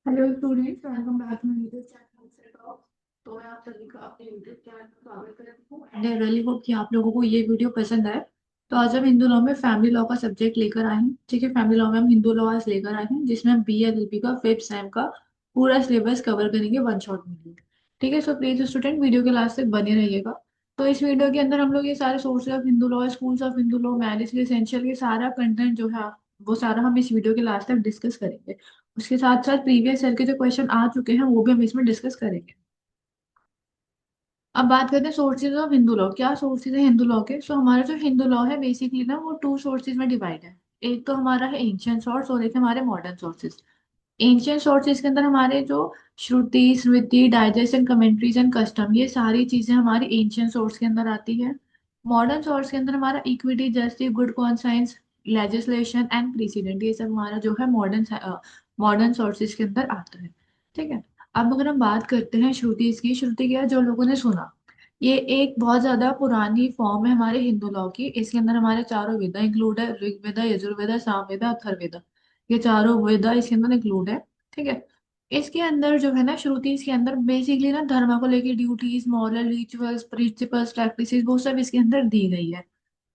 Hello students, welcome back to YouTube channel. तो मैं आप सभी का अपने यूट्यूब चैनल पर स्वागत करती हूँ एंड आई रियली होप कि आप लोगों को ये वीडियो पसंद आए। तो आज हम हिंदू लॉ में फैमिली लॉ का सब्जेक्ट लेकर आए हैं। ठीक है, फैमिली लॉ में हम हिंदू लॉ आज लेकर आए हैं जिसमें हम बी एल एल बी का फिफ्थ सेम का पूरा सिलेबस कवर करेंगे वन शॉट में। ठीक है, सो प्लीज स्टूडेंट वीडियो के लास्ट तक बने रहिएगा। तो इस वीडियो के अंदर हम लोग ये सारे sources of Hindu law, schools of Hindu law, marriage के एसेंशियल, ये सारा कंटेंट जो है वो सारा हम इस वीडियो के लास्ट तक डिस्कस करेंगे। उसके साथ साथ प्रीवियस ईयर के जो क्वेश्चन आ चुके हैं वो भी हम इसमें डिस्कस करेंगे। अब बात करते हैं सोर्सेज ऑफ हिंदू लॉ। क्या सोर्सेज है हिंदू लॉ के? सो हमारा जो हिंदू लॉ है बेसिकली ना वो टू सोर्सेज में डिवाइड है। एक तो हमारा है एंशियंट सोर्स और एक है हमारे मॉडर्न सोर्सेज। एंशियंट सोर्सेज के अंदर हमारे जो shruti, smriti, digest and commentaries and custom, ये सारी चीजें हमारी एंशियंट सोर्स के अंदर आती है। मॉडर्न सोर्स के अंदर हमारा equity, justice, good conscience, legislation and president, ये सब हमारा जो है मॉडर्न मॉडर्न सोर्सेज के अंदर आता है। ठीक है। अब अगर हम बात करते हैं श्रुति की, श्रुति क्या है? जो लोगों ने सुना। ये एक बहुत ज्यादा पुरानी फॉर्म है हमारे हिंदू लॉ की। इसके अंदर हमारे चारों वेदा इंक्लूड है, ऋग्वेदा, यजुर्वेदा, सामवेदा, अथर्ववेदा। ये चारों वेदा इसके अंदर इंक्लूड है। ठीक है। इसके अंदर जो है ना, श्रुति इसके अंदर बेसिकली ना धर्म को लेके duties, moral, rituals, principles, practices, वो सब इसके अंदर दी गई है।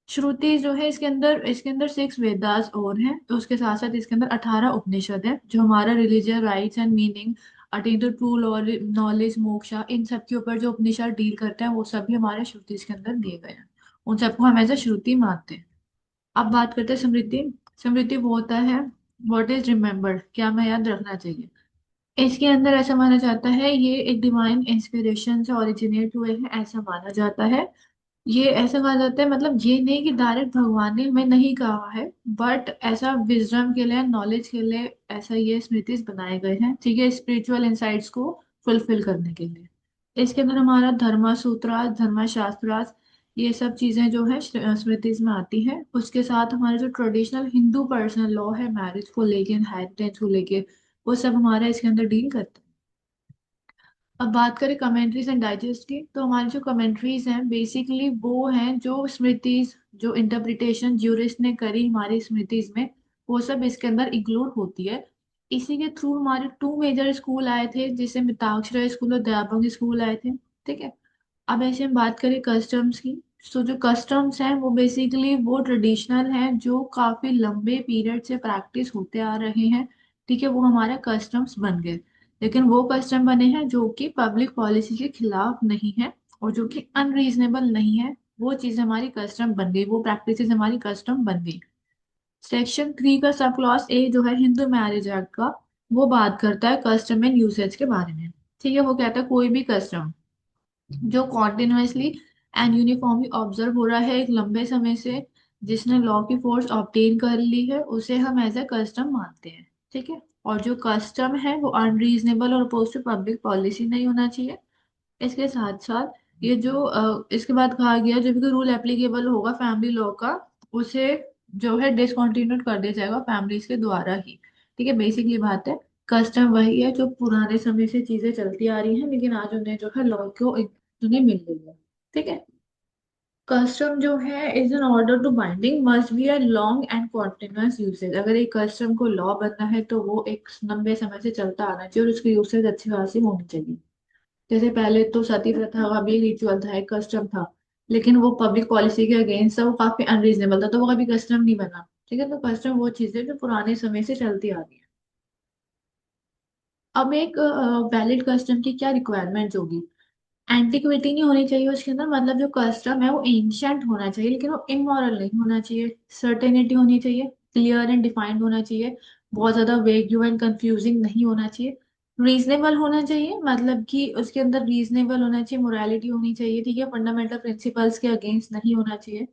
श्रुति जो है इसके अंदर सिक्स वेदास और हैं, तो उसके साथ साथ इसके अंदर 18 उपनिषद है जो हमारा religious rites and meaning, attain to true knowledge, moksha, इन सब के ऊपर जो उपनिषद डील करते हैं वो सभी हमारे श्रुति के अंदर दिए गए हैं। उन सबको हम एज अ श्रुति मानते हैं। अब बात करते हैं समृद्धि। समृद्धि वो होता है व्हाट इज रिमेम्बर्ड, क्या हमें याद रखना चाहिए। इसके अंदर ऐसा माना जाता है ये एक डिवाइन इंस्पिरेशन से ओरिजिनेट हुए हैं, ऐसा माना जाता है। ये ऐसा कहा जाता है, मतलब ये नहीं कि डायरेक्ट भगवान ने हमें नहीं कहा है, बट ऐसा विजडम के लिए, नॉलेज के लिए ऐसा ये स्मृतिज बनाए गए हैं। ठीक है, स्पिरिचुअल इंसाइट्स को फुलफिल करने के लिए। इसके अंदर हमारा धर्मा सूत्रास, धर्मा शास्त्रास, ये सब चीजें जो है स्मृतिज में आती हैं। उसके साथ हमारे जो ट्रेडिशनल हिंदू पर्सनल लॉ है मैरिज को लेके, इनहेरिटेंस को लेके, वो सब हमारा इसके अंदर डील करते हैं। अब बात करें कमेंट्रीज एंड डाइजेस्ट की, तो हमारी जो कमेंट्रीज हैं बेसिकली वो हैं जो स्मृतिज, जो इंटरप्रिटेशन ज्यूरिस्ट ने करी हमारी स्मृतिज में, वो सब इसके अंदर इंक्लूड होती है। इसी के थ्रू हमारे टू मेजर स्कूल आए थे, जिसे मिताक्षरा स्कूल और दयाबंग स्कूल आए थे। ठीक है। अब ऐसे हम बात करें कस्टम्स की, तो जो कस्टम्स हैं वो बेसिकली वो ट्रेडिशनल हैं जो काफी लंबे पीरियड से प्रैक्टिस होते आ रहे हैं। ठीक है, वो हमारे कस्टम्स बन गए। लेकिन वो कस्टम बने हैं जो कि पब्लिक पॉलिसी के खिलाफ नहीं है और जो कि अनरीजनेबल नहीं है, वो चीज हमारी कस्टम बन गई, वो प्रैक्टिसेस हमारी कस्टम बन गई। सेक्शन 3 का सब क्लॉज ए जो है हिंदू मैरिज एक्ट का, वो बात करता है कस्टम एंड यूसेज के बारे में। ठीक है, वो कहता है कोई भी कस्टम जो कॉन्टिन्यूसली एंड यूनिफॉर्मली ऑब्जर्व हो रहा है एक लंबे समय से, जिसने लॉ की फोर्स ऑब्टेन कर ली है, उसे हम एज ए कस्टम मानते हैं। ठीक है। और जो कस्टम है वो अनरीजनेबल और अपोज टू पब्लिक पॉलिसी नहीं होना चाहिए। इसके साथ साथ ये जो इसके बाद कहा गया जो भी रूल एप्लीकेबल होगा फैमिली लॉ का, उसे जो है डिसकंटिन्यूड कर दिया जाएगा फैमिलीज के द्वारा ही। ठीक है, बेसिकली बात है कस्टम वही है जो पुराने समय से चीजें चलती आ रही हैं, लेकिन आज उन्हें जो है लॉ को उन्हें मिल गई है। ठीक है। कस्टम जो है is an order to binding must be a long and continuous usage. अगर एक कस्टम को लॉ बनना है तो वो एक लंबे समय से चलता आना चाहिए और उसकी यूसेज अच्छी खासी होनी चाहिए। जैसे पहले तो सती प्रथा का भी रिचुअल था, एक कस्टम था, लेकिन वो पब्लिक पॉलिसी के अगेंस्ट था, वो काफी अनरीजनेबल था, तो वो कभी कस्टम नहीं बना। ठीक है, तो कस्टम वो चीज है जो पुराने समय से चलती आ रही है। अब एक वैलिड कस्टम की क्या रिक्वायरमेंट होगी? एंटिक्विटी नहीं होनी चाहिए उसके अंदर, मतलब जो कस्टम है वो एंशियंट होना चाहिए लेकिन वो इमोरल नहीं होना चाहिए। सर्टेनिटी होनी चाहिए, क्लियर एंड डिफाइंड होना चाहिए, बहुत ज्यादा वेग एंड कंफ्यूजिंग नहीं होना चाहिए। रीजनेबल होना चाहिए, मतलब कि उसके अंदर रीजनेबल होना चाहिए, मोरालिटी होनी चाहिए। ठीक है, फंडामेंटल प्रिंसिपल्स के अगेंस्ट नहीं होना चाहिए।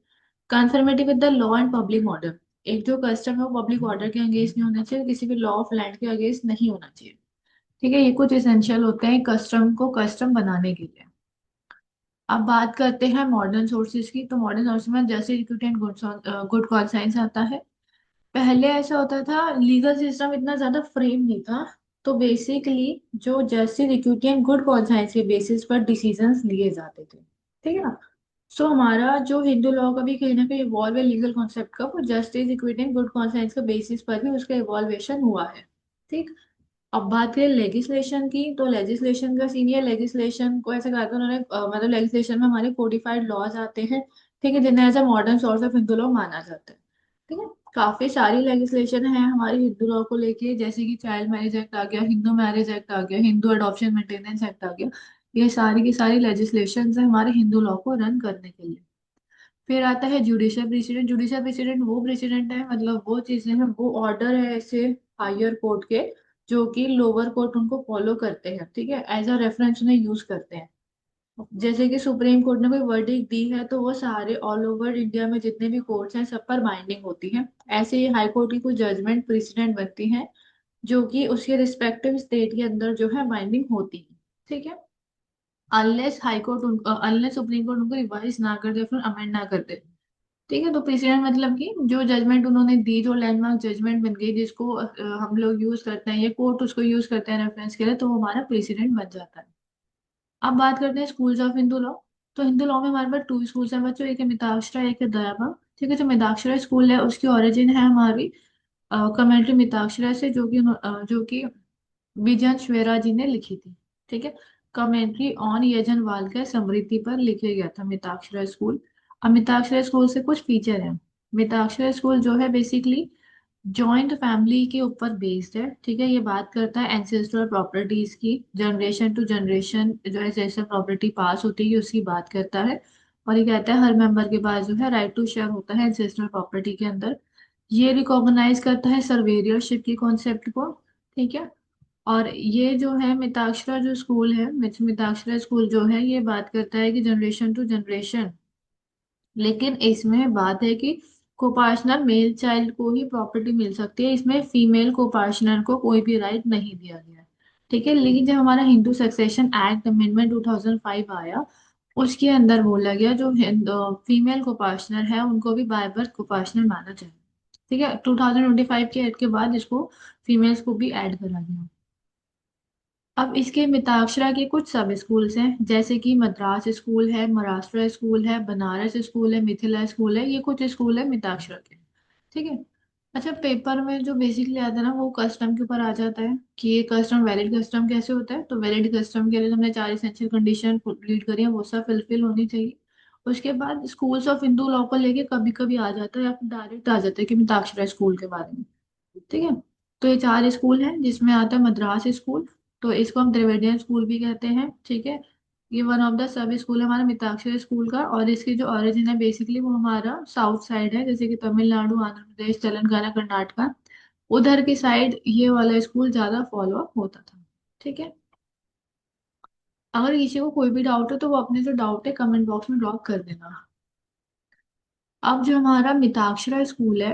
Conformity with the law and public order, एक जो कस्टम है वो पब्लिक ऑर्डर के अगेंस्ट नहीं होना चाहिए, किसी भी लॉ ऑफ लैंड के अगेंस्ट नहीं होना चाहिए। ठीक है, ये कुछ एसेंशियल होते हैं कस्टम को कस्टम बनाने के लिए। अब बात करते हैं मॉडर्न सोर्सेज की, तो मॉडर्न सोर्सेज में जैसे इक्विटी एंड गुड कॉन्साइंस आता है। पहले ऐसा होता था, लीगल सिस्टम इतना ज्यादा फ्रेम नहीं था, तो बेसिकली जो justice, equity and good conscience के बेसिस पर डिसीजंस लिए जाते थे। ठीक है ना? सो हमारा जो हिंदू लॉ का भी कहीं ना कहीं इवॉल्व है लीगल कॉन्सेप्ट का, वो justice, equity and good conscience के बेसिस पर भी उसका इवॉल्वेशन हुआ है। ठीक। अब बात करें लेजिस्लेशन की, तो लेजिस्लेशन का सीन है, लेजिस्लेशन को ऐसे कहा था उन्होंने, मतलब लेजिस्लेशन में हमारे कोडिफाइड लॉज आते हैं, ठीक है, जिन्हें as a modern source of Hindu law माना जाता है। ठीक है, काफी सारी लेजिस्लेशन है हमारे हिंदू लॉ को लेके, जैसे कि चाइल्ड मैरिज एक्ट आ गया, हिंदू मैरिज एक्ट आ गया, हिंदू अडॉप्शन मेंटेनेंस एक्ट आ गया। ये सारी की सारी लेजिस्लेशन है हमारे हिंदू लॉ को रन करने के लिए। फिर आता है जुडिशियल प्रेसिडेंट। जुडिशियल प्रेसिडेंट वो प्रेसिडेंट है, मतलब वो चीजें हैं, वो ऑर्डर है ऐसे हायर कोर्ट के, जो कि लोअर कोर्ट उनको फॉलो करते हैं, ठीक है, एज अ रेफरेंस उन्हें यूज करते हैं। जैसे कि सुप्रीम कोर्ट ने कोई वर्डिक्ट दी है, तो वो सारे ऑल ओवर इंडिया में जितने भी कोर्ट्स हैं सब पर बाइंडिंग होती है। ऐसे ही हाई कोर्ट की कुछ जजमेंट प्रेसिडेंट बनती हैं, जो कि उसके रिस्पेक्टिव स्टेट के अंदर जो है बाइंडिंग होती है। ठीक है, unless high court, unless supreme court उनको रिवाइज ना कर दे, फिर अमेंड ना कर दे। ठीक है, तो प्रेसिडेंट मतलब कि जो जजमेंट उन्होंने दी, जो लैंडमार्क जजमेंट बन गई, जिसको हम लोग यूज करते हैं, ये कोर्ट उसको यूज करते हैं रेफरेंस के लिए, तो वो हमारा प्रेसिडेंट बन जाता है। अब बात करते हैं स्कूल्स ऑफ हिंदू लॉ। तो हिंदू लॉ में हमारे पास टू स्कूल्स हैं बच्चों, एक है मिताक्षरा, एक है दयाबा। ठीक है, जो मिताक्षरा स्कूल है उसकी ओरिजिन है हमारी कमेंट्री मिताक्षरा से, जो कि विजय श्वेरा जी ने लिखी थी। ठीक है, कमेंट्री ऑन यजनवाल के समृद्धि पर लिखे गया था मिताक्षरा स्कूल। अब मिताक्षरा स्कूल से कुछ फीचर हैं। मिताक्षरा स्कूल जो है बेसिकली जॉइंट फैमिली के ऊपर बेस्ड है। ठीक है, ये बात करता है एंसेस्ट्रल प्रॉपर्टीज की, जनरेशन टू जनरेशन जो एंसेस्ट्रल प्रॉपर्टी पास होती है उसकी बात करता है। और ये कहता है हर मेंबर के पास जो है राइट टू शेयर होता है एंसेस्ट्रल प्रॉपर्टी के अंदर। ये रिकॉग्नाइज करता है सर्वेरियरशिप की कॉन्सेप्ट को। ठीक है, और ये जो है मिताक्षरा जो स्कूल है, मिताक्षरा स्कूल जो है, ये बात करता है कि जनरेशन टू जनरेशन, लेकिन इसमें बात है कि कोपार्शनर मेल चाइल्ड को ही प्रॉपर्टी मिल सकती है, इसमें फीमेल कोपार्शनर को कोई भी राइट नहीं दिया गया है। ठीक है, लेकिन जब हमारा हिंदू सक्सेशन एक्ट अमेंडमेंट 2005 आया, उसके अंदर बोला गया जो फीमेल कोपार्शनर है उनको भी बाय बर्थ कोपार्शनर माना जाए। ठीक है, 2025 के एक्ट के बाद इसको फीमेल्स को भी ऐड करा गया। अब इसके मिताक्षरा के कुछ सब स्कूल्स हैं, जैसे कि मद्रास स्कूल है, महाराष्ट्र स्कूल है, बनारस स्कूल है, मिथिला स्कूल है, ये कुछ स्कूल है मिताक्षरा के। ठीक है, अच्छा, पेपर में जो बेसिकली आता है ना वो कस्टम के ऊपर आ जाता है कि ये कस्टम वैलिड कस्टम कैसे होता है। तो वैलिड कस्टम के लिए हमने चार इसेंशियल कंडीशन रीड करी है, वो सब फुलफिल होनी चाहिए। उसके बाद स्कूल्स ऑफ हिंदू लॉ को लेके कभी कभी आ जाता है या फिर डायरेक्ट आ जाता है कि मिताक्षरा स्कूल के बारे में। ठीक है, तो ये चार स्कूल हैं जिसमें आता है मद्रास स्कूल, तो इसको हम द्रविडियन स्कूल भी कहते हैं। ठीक है, ये one of the sub school है हमारा मिताक्षर स्कूल का, और इसकी जो ओरिजिन है बेसिकली वो हमारा साउथ साइड है, जैसे कि तमिलनाडु, आंध्र प्रदेश, तेलंगाना, कर्नाटका, उधर की साइड ये वाला स्कूल ज्यादा फॉलो अप होता था। ठीक है, अगर किसी को कोई भी डाउट है तो वो अपने जो डाउट है कमेंट बॉक्स में ड्रॉप कर देना। अब जो हमारा मिताक्षरा स्कूल है,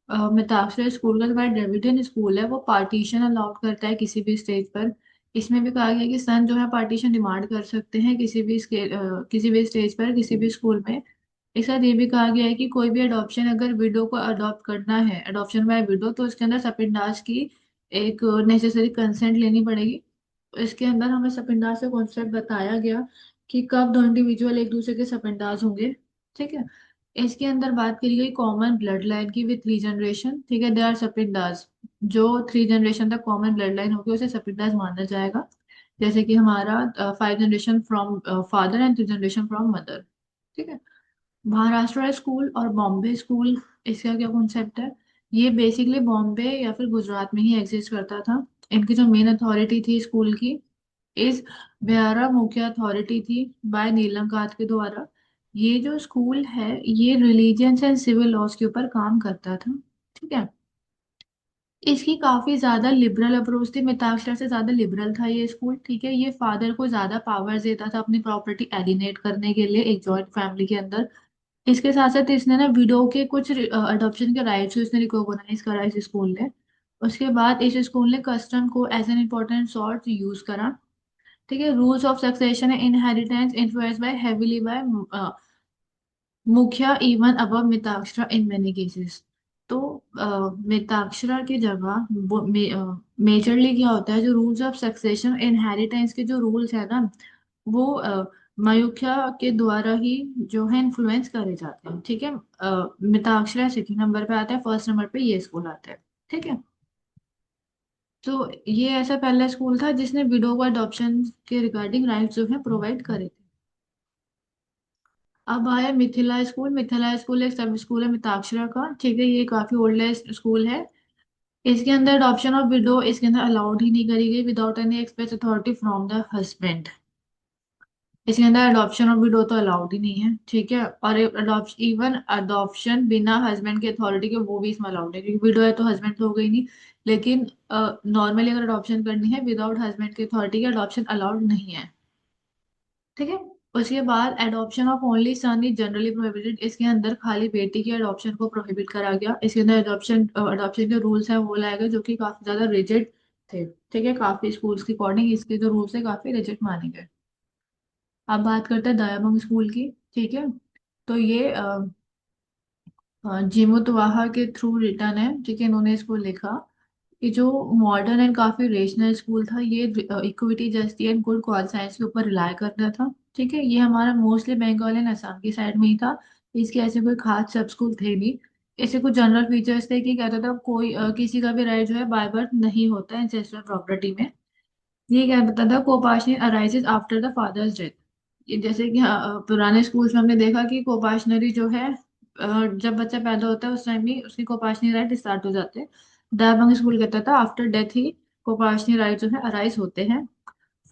मिताक्षरा स्कूल का जो हमारा द्रविडियन स्कूल है, वो पार्टीशन अलाउड करता है किसी भी स्टेज पर। इसमें भी कहा गया है कि सन जो है पार्टीशन डिमांड कर सकते हैं किसी भी स्टेज पर, किसी भी स्कूल में। एक साथ ये भी कहा गया है कि कोई भी अडॉप्शन, अगर विडो को अडॉप्ट करना है, अडॉप्शन बाय विडो, तो इसके अंदर सपिंडास की एक नेसेसरी कंसेंट लेनी पड़ेगी। इसके अंदर हमें सपिंडास से कॉन्सेप्ट बताया गया कि कब दो इंडिविजुअल एक दूसरे के सपिंडास होंगे। ठीक है, इसके अंदर बात करी गई कॉमन ब्लड लाइन की विद थ्री जनरेशन। ठीक है, दे आर सपिंडास, जो थ्री जनरेशन तक कॉमन ब्लड लाइन होगी उसे सपिंडास माना जाएगा। जैसे कि हमारा 5 generation from father and 3 generation from mother. ठीक है, महाराष्ट्र स्कूल और बॉम्बे स्कूल, इसका क्या कॉन्सेप्ट है, ये बेसिकली बॉम्बे या फिर गुजरात में ही एग्जिस्ट करता था। इनकी जो मेन अथॉरिटी थी स्कूल की, इस बिहारा मुख्य अथॉरिटी थी बाय नीलम कांत के द्वारा। ये जो स्कूल है ये रिलीजियंस एंड सिविल लॉज के ऊपर काम करता था। ठीक है, इसकी काफी ज्यादा लिबरल अप्रोच थी, मिताक्षरा से ज्यादा लिबरल था ये स्कूल। ठीक है, ये फादर को ज्यादा पावर्स देता था अपनी प्रॉपर्टी एलिनेट करने के लिए एक जॉइंट फैमिली के अंदर। इसके साथ साथ इसने ना विडो के कुछ अडॉप्शन के राइट्स को इसने रिकॉग्नाइज करा इस स्कूल ने। उसके बाद इस स्कूल ने कस्टम को as an important sort use करा। ठीक है, rules of succession and inheritance influenced by heavily by मुखिया even above Mitakshara in many cases. तो मिताक्षरा की जगह मेजरली क्या होता है, जो रूल्स ऑफ सक्सेशन इनहेरिटेंस के जो रूल्स है ना, वो मयुखिया के द्वारा ही जो है इन्फ्लुएंस करे जाते हैं। ठीक है, मिताक्षरा सेकंड नंबर पे आता है, फर्स्ट नंबर पे ये स्कूल आता है। ठीक है, तो ये ऐसा पहला स्कूल था जिसने विडो को अडॉप्शन के रिगार्डिंग राइट्स जो है प्रोवाइड करे थे। अब आया मिथिला स्कूल। मिथिला स्कूल एक सब स्कूल है मिताक्षरा का, ठीक है, ये काफी ओल्ड स्कूल है। इसके अंदर अडॉप्शन ऑफ विडो इसके अंदर अलाउड ही नहीं करी गई without any express authority from the husband. इसके अंदर अडॉप्शन ऑफ विडो तो अलाउड ही नहीं है, ठीक है। और अडॉप्शन, इवन अडॉप्शन बिना हस्बैंड की अथॉरिटी के वो भी इसमें अलाउड है, क्योंकि विडो है तो हस्बैंड तो हो गई नहीं। लेकिन नॉर्मली अगर अडॉप्शन करनी है विदाउट हस्बैंड की अथॉरिटी के, अडॉप्शन अलाउड नहीं है, ठीक है। उसके बाद adoption of only son is generally prohibited. इसके अंदर खाली बेटी के अडॉप्शन को प्रोहिबिट करा गया। इसके अंदर अडॉप्शन अडॉप्शन के रूल्स है वो लाए गए जो कि काफी ज्यादा रिजिड थे, ठीक है। काफी स्कूल्स के अकॉर्डिंग इसके जो रूल्स है काफी रिजिड माने गए। अब बात करते हैं दयाबंग स्कूल की, ठीक है। तो ये जिमुतवाहा के थ्रू रिटर्न है, ठीक है, इन्होंने इसको लिखा। ये जो मॉडर्न एंड काफी रेशनल स्कूल था, ये equity justice and good conscience के ऊपर रिलाय करता था, ठीक है। ये हमारा मोस्टली बंगाल एंड असम की साइड में ही था। इसके ऐसे कोई खास सब स्कूल थे नहीं। ऐसे कुछ जनरल फीचर्स थे कि कहता था कोई किसी का भी राइट जो है बाय बर्थ नहीं होता है इंसेस्टुअल प्रॉपर्टी में। ये क्या बताता था, coparcenary arises after the father's death. ये जैसे कि पुराने स्कूल्स में हमने देखा कि कोपाशनरी जो है जब बच्चा पैदा होता है उस टाइम ही उसकी कोपाशनी राइट स्टार्ट हो जाते हैं। दयाबंग स्कूल कहता था आफ्टर डेथ ही कोपाशनी राइट जो है अराइज होते हैं।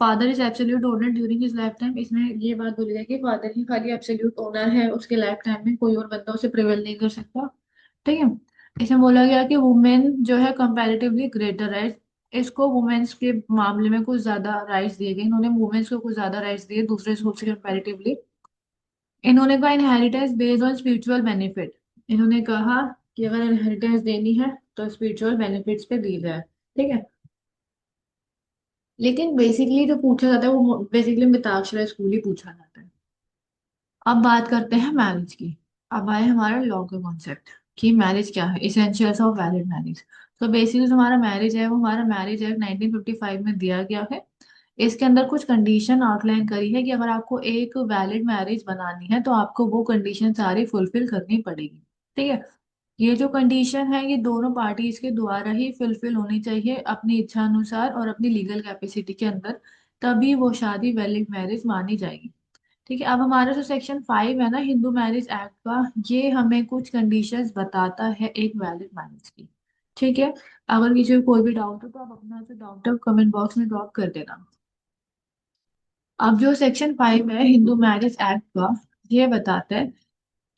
Father is absolute owner during his life time. इसमें ये बात बोली गई कि फादर ही खाली एब्सोल्यूट ओनर है, उसके लाइफ टाइम में कोई और बंदा उसे प्रिवेल नहीं कर सकता, ठीक है। इसमें बोला गया कि वुमेन जो है कंपैरेटिवली ग्रेटर राइट्स। इसको वुमेन्स के मामले में कुछ ज्यादा राइट्स दिए गए, इन्होंने वुमेन्स को कुछ ज्यादा राइट्स दिए दूसरे स्कूल से कंपैरेटिवली। इन्होंने कहा inheritance based on spiritual benefit. इन्होंने कहा कि अगर इनहेरिटेंस देनी है तो स्पिरिचुअल बेनिफिट्स पे दी जाए, ठीक है। लेकिन बेसिकली जो पूछा जाता है वो बेसिकली मिताक्षरा स्कूल ही पूछा जाता है। अब बात करते हैं मैरिज की। अब आए हमारा लॉ का कॉन्सेप्ट कि मैरिज क्या है, इसेंशियल्स ऑफ वैलिड मैरिज। तो बेसिकली जो हमारा मैरिज है वो हमारा मैरिज एक्ट 1955 में दिया गया है। इसके अंदर कुछ कंडीशन आउटलाइन करी है कि अगर आपको एक वैलिड मैरिज बनानी है तो आपको वो कंडीशन सारी फुलफिल करनी पड़ेगी, ठीक है। ये जो कंडीशन है ये दोनों पार्टीज के द्वारा ही फुलफिल होनी चाहिए अपनी इच्छा अनुसार और अपनी लीगल कैपेसिटी के अंदर, तभी वो शादी वैलिड मैरिज मानी जाएगी, ठीक है। अब हमारा जो सेक्शन 5 है ना हिंदू मैरिज एक्ट का, ये हमें कुछ कंडीशंस बताता है एक वैलिड मैरिज की, ठीक है। अगर किसी को कोई भी डाउट हो तो आप अपना जो डाउट है कमेंट बॉक्स में ड्रॉप कर देना। अब जो सेक्शन 5 है हिंदू मैरिज एक्ट का, ये बताता है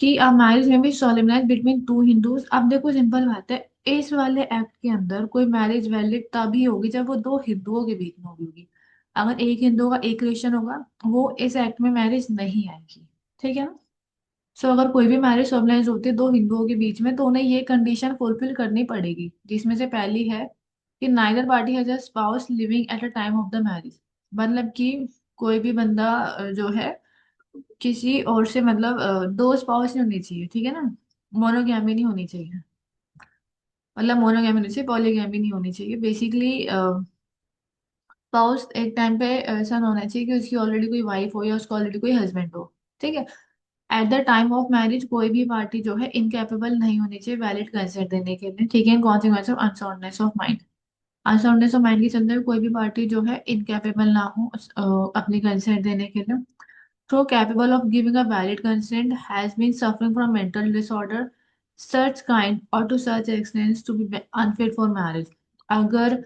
कि अ मैरिज में भी सोलेमनाइज बिटवीन टू हिंदूज। अब देखो सिंपल बात है, इस वाले एक्ट के अंदर कोई मैरिज वैलिड तभी होगी जब वो दो हिंदुओं के बीच में होगी। अगर एक हिंदू का एक क्रिश्चियन होगा वो इस एक्ट में मैरिज नहीं आएगी, ठीक है ना। सो अगर कोई भी मैरिज सोलेमनाइज होती है दो हिंदुओं के बीच में तो उन्हें ये कंडीशन फुलफिल करनी पड़ेगी, जिसमें से पहली है कि neither party has a spouse living at a time of the marriage. मतलब कि कोई भी बंदा जो है किसी और से मतलब दो स्पाउस नहीं होनी चाहिए, ठीक है ना। मोनोगैमी नहीं होनी चाहिए, मतलब मोनोगैमी नहीं चाहिए, पॉलीगैमी नहीं होनी चाहिए। बेसिकली स्पाउस एक टाइम पे ऐसा ना होना चाहिए कि उसकी ऑलरेडी कोई वाइफ हो या उसका ऑलरेडी कोई हस्बैंड हो, ठीक है। Eight the time of marriage कोई भी पार्टी जो है इनकेपेबल नहीं होनी चाहिए वैलिड कंसेंट देने के लिए, ठीक है। Consequence of unsoundness of mind. Unsoundness of mind के चलते हुए कोई भी पार्टी जो है इनकेपेबल ना हो अपनी कंसेंट देने के लिए। So capable of giving a valid consent has been suffering from mental disorder such kind or to such extent to be unfit for marriage। अगर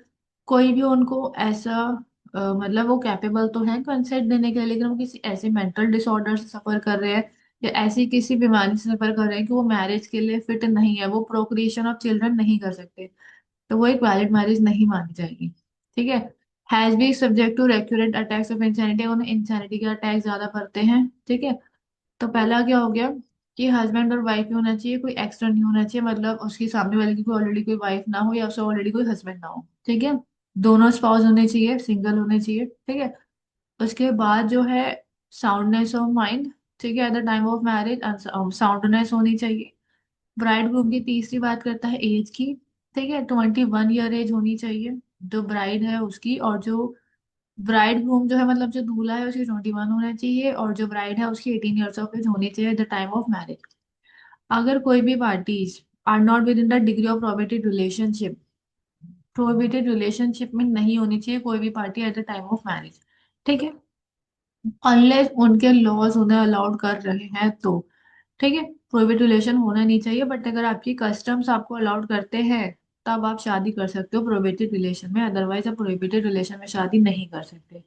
कोई भी उनको ऐसा मतलब वो कैपेबल तो है कंसेंट देने के लिए लेकिन वो किसी ऐसे मेंटल डिसऑर्डर से सफर कर रहे हैं या ऐसी किसी बीमारी से सफर कर रहे हैं कि वो मैरिज के लिए फिट नहीं है, वो प्रोक्रिएशन ऑफ चिल्ड्रन नहीं कर सकते, तो वो एक वैलिड मैरिज नहीं मानी जाएगी, ठीक है। Has be subject to recurrent attacks of insanity. उन्हें इंसैनिटी के अटैक ज्यादा करते हैं, ठीक है। तो पहला क्या हो गया कि हस्बैंड और वाइफ ही होना चाहिए, कोई एक्स्ट्रा नहीं होना चाहिए, मतलब उसकी सामने वाले की कोई ऑलरेडी कोई वाइफ ना हो या उसका ऑलरेडी कोई हस्बैंड ना हो, ठीक है। दोनों स्पाउस होने चाहिए, सिंगल होने चाहिए, ठीक है। उसके बाद जो है साउंडनेस ऑफ माइंड, ठीक है, eight the time of marriage soundness होनी चाहिए। ब्राइड ग्रूम की तीसरी बात करता है एज की, ठीक है, 21 ईयर एज होनी चाहिए जो ब्राइड है उसकी, और जो ब्राइड ग्रूम जो है मतलब जो दूल्हा है उसकी 21 होना चाहिए और जो ब्राइड है उसकी 18 ईयर्स ऑफ एज होनी चाहिए द टाइम ऑफ मैरिज। अगर कोई भी parties are not within the degree of prohibited relationship, prohibited relationship में नहीं होनी चाहिए कोई भी party at the time of marriage. ठीक है, अनलेस उनके लॉज उन्हें अलाउड कर रहे हैं तो। ठीक है, प्रोहिबिटेड रिलेशन होना नहीं चाहिए, बट अगर आपकी कस्टम्स आपको अलाउड करते हैं तब आप शादी कर सकते हो प्रोहिबिटेड रिलेशन में, अदरवाइज आप प्रोहिबिटेड रिलेशन में शादी नहीं कर सकते।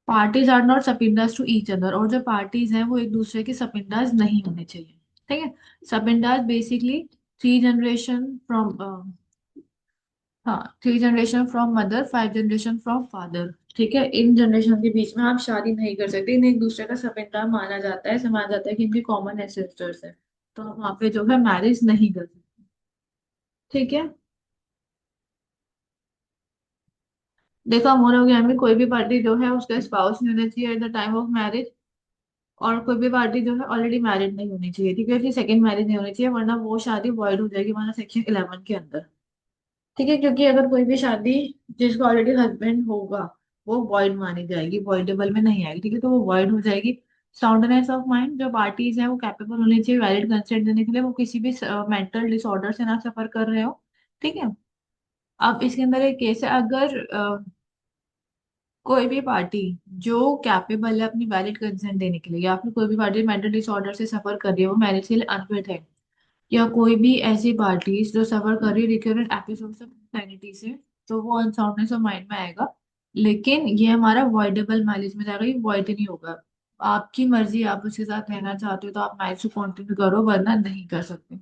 Parties are not sapindas to each other, और जो पार्टीज हैं वो एक दूसरे के सपिंडास नहीं होने चाहिए। ठीक है, सपिंडास बेसिकली थ्री जनरेशन फ्रॉम, हाँ, three generation from mother, five generation from father. ठीक है, इन जनरेशन के बीच में आप शादी नहीं कर सकते, इन्हें एक दूसरे का सपिंडा माना जाता है, ऐसे माना जाता है कि इनकी कॉमन एंसेस्टर्स है, तो हम वहाँ पे जो है मैरिज नहीं कर सकते। ठीक है, देखो मोनोगैमी में कोई भी पार्टी जो है उसका स्पाउस नहीं होना चाहिए eight the time of marriage, और कोई भी पार्टी जो है ऑलरेडी मैरिड नहीं होनी चाहिए। ठीक है, इसकी सेकंड मैरिज नहीं होनी चाहिए, वरना वो शादी वॉइड हो जाएगी, वरना सेक्शन 11 के अंदर। ठीक है, क्योंकि अगर कोई भी शादी जिसका ऑलरेडी हस्बैंड होगा वो वॉइड मानी जाएगी, वॉइडेबल में नहीं आएगी। ठीक है, तो वो वॉइड हो जाएगी। साउंडनेस ऑफ माइंड, जो पार्टीज हैं वो कैपेबल होनी चाहिए वैलिड कंसेंट देने के लिए, वो किसी भी मेंटल डिसऑर्डर से ना सफर कर रहे हो। ठीक है, अब इसके अंदर एक केस है, अगर कोई भी पार्टी जो कैपेबल है अपनी वैलिड कंसेंट देने के लिए, या फिर कोई भी पार्टी मेंटल डिसऑर्डर से सफर कर रही है, वो मैरिज के लिए अनफिट है, या कोई भी ऐसी पार्टीज जो सफर कर रही है रिकरेंट एपिसोड्स ऑफ इंसैनिटी से, तो वो अनसाउंडनेस ऑफ माइंड में आएगा। लेकिन ये हमारा वॉइडेबल मैरिज में जाएगा, ये वॉइड नहीं होगा। आपकी मर्जी, आप उसके साथ रहना चाहते हो तो आप मैरिज को कंटिन्यू करो, वरना नहीं कर सकते।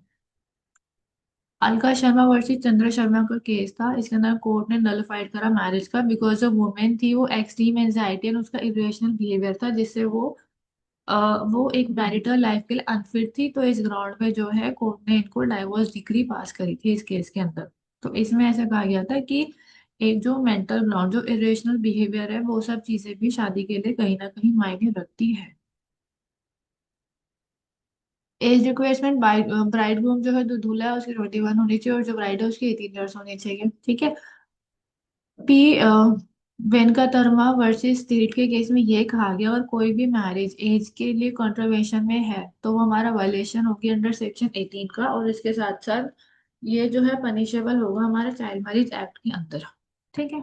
अलका शर्मा वर्सेस चंद्र शर्मा का केस था, इसके अंदर कोर्ट ने नलिफाइड करा मैरिज का, बिकॉज जो वुमेन थी वो एक्सट्रीम एंजाइटी और उसका इरेशनल बिहेवियर था, जिससे वो एक मैरिटल लाइफ के लिए अनफिट थी। तो इस ग्राउंड पे जो है कोर्ट ने इनको डाइवोर्स डिक्री पास करी थी इस केस के अंदर। तो इसमें ऐसा कहा गया था कि एक जो मेंटल ग्राउंड, जो इरेशनल बिहेवियर है, वो सब चीजें भी शादी के लिए कहीं ना कहीं मायने रखती है। एज रिक्वायरमेंट, ब्राइड ग्रूम जो है, जो दूल्हा है उसकी 21 होनी चाहिए, और जो ब्राइड है उसकी 18 ईयर्स होनी चाहिए। ठीक है, पी वेंकटरमा वर्सेस स्टेट के केस में ये कहा गया, अगर कोई भी मैरिज एज के लिए कॉन्ट्रवेंशन में है तो वो हमारा वायलेशन होगी अंडर सेक्शन 18 का, और इसके साथ साथ ये जो है पनिशेबल होगा हमारे चाइल्ड मैरिज एक्ट के अंदर। ठीक है,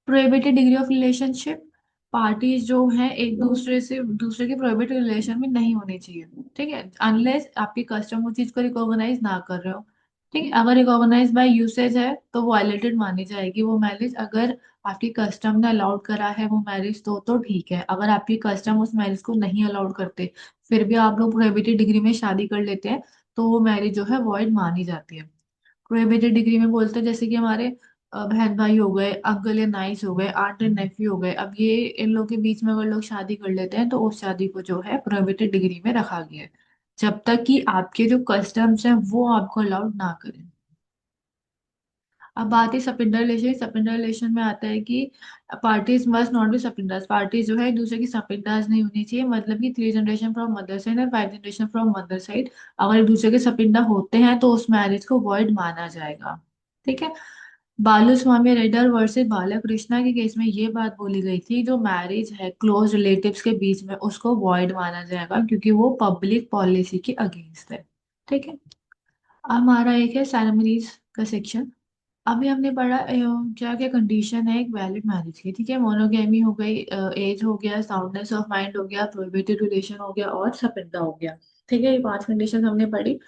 prohibited degree of relationship, parties जो हैं एक दूसरे से दूसरे के प्रोहिबिटेड रिलेशन में नहीं होनी चाहिए। ठीक है, अनलेस आपके कस्टम उस चीज को रिकॉग्नाइज ना कर रहे हो। ठीक है, अगर रिकॉग्नाइज बाय यूसेज है तो वायलेटेड मानी जाएगी वो मैरिज। अगर आपकी कस्टम ने अलाउड करा है वो मैरिज तो ठीक है, अगर आपकी कस्टम उस मैरिज को नहीं अलाउड करते फिर भी आप लोग प्रोहिबिटेड डिग्री में शादी कर लेते हैं, तो वो मैरिज जो है वॉइड मानी जाती है। प्रोहिबिटेड डिग्री में बोलते हैं जैसे कि हमारे बहन भाई हो गए, अंकल या नाइस हो गए, आंट एंड नेफ्यू हो गए, अब ये इन लोग के बीच में अगर लोग शादी कर लेते हैं तो उस शादी को जो है प्रोहिबिटेड डिग्री में रखा गया है, जब तक कि आपके जो कस्टम्स हैं वो आपको अलाउड ना करें। अब बात है सपिंडर रिलेशन, सपिंडर रिलेशन में आता है कि parties must not be sapindas, parties जो है एक दूसरे की सपिंडर्स नहीं होनी चाहिए, मतलब कि three generation from mother side और five generation from mother side. अगर एक दूसरे के सपिंडा होते हैं तो उस मैरिज को वॉइड माना जाएगा। ठीक है, बालू स्वामी रेड्डर वर्सेस बालकृष्णा के केस में ये बात बोली गई थी, जो मैरिज है क्लोज रिलेटिव्स के बीच में उसको वॉइड माना जाएगा, क्योंकि वो पब्लिक पॉलिसी के अगेंस्ट है। ठीक है, हमारा एक है सैलमनीज का सेक्शन। अभी हमने पढ़ा क्या क्या कंडीशन है एक वैलिड मैरिज की। ठीक है, मोनोगेमी हो गई, एज हो गया, साउंडनेस ऑफ माइंड हो गया, प्रोहिबिटेड रिलेशन हो गया, और सपिंदा हो गया। ठीक है, ये 5 कंडीशन हमने पढ़ी।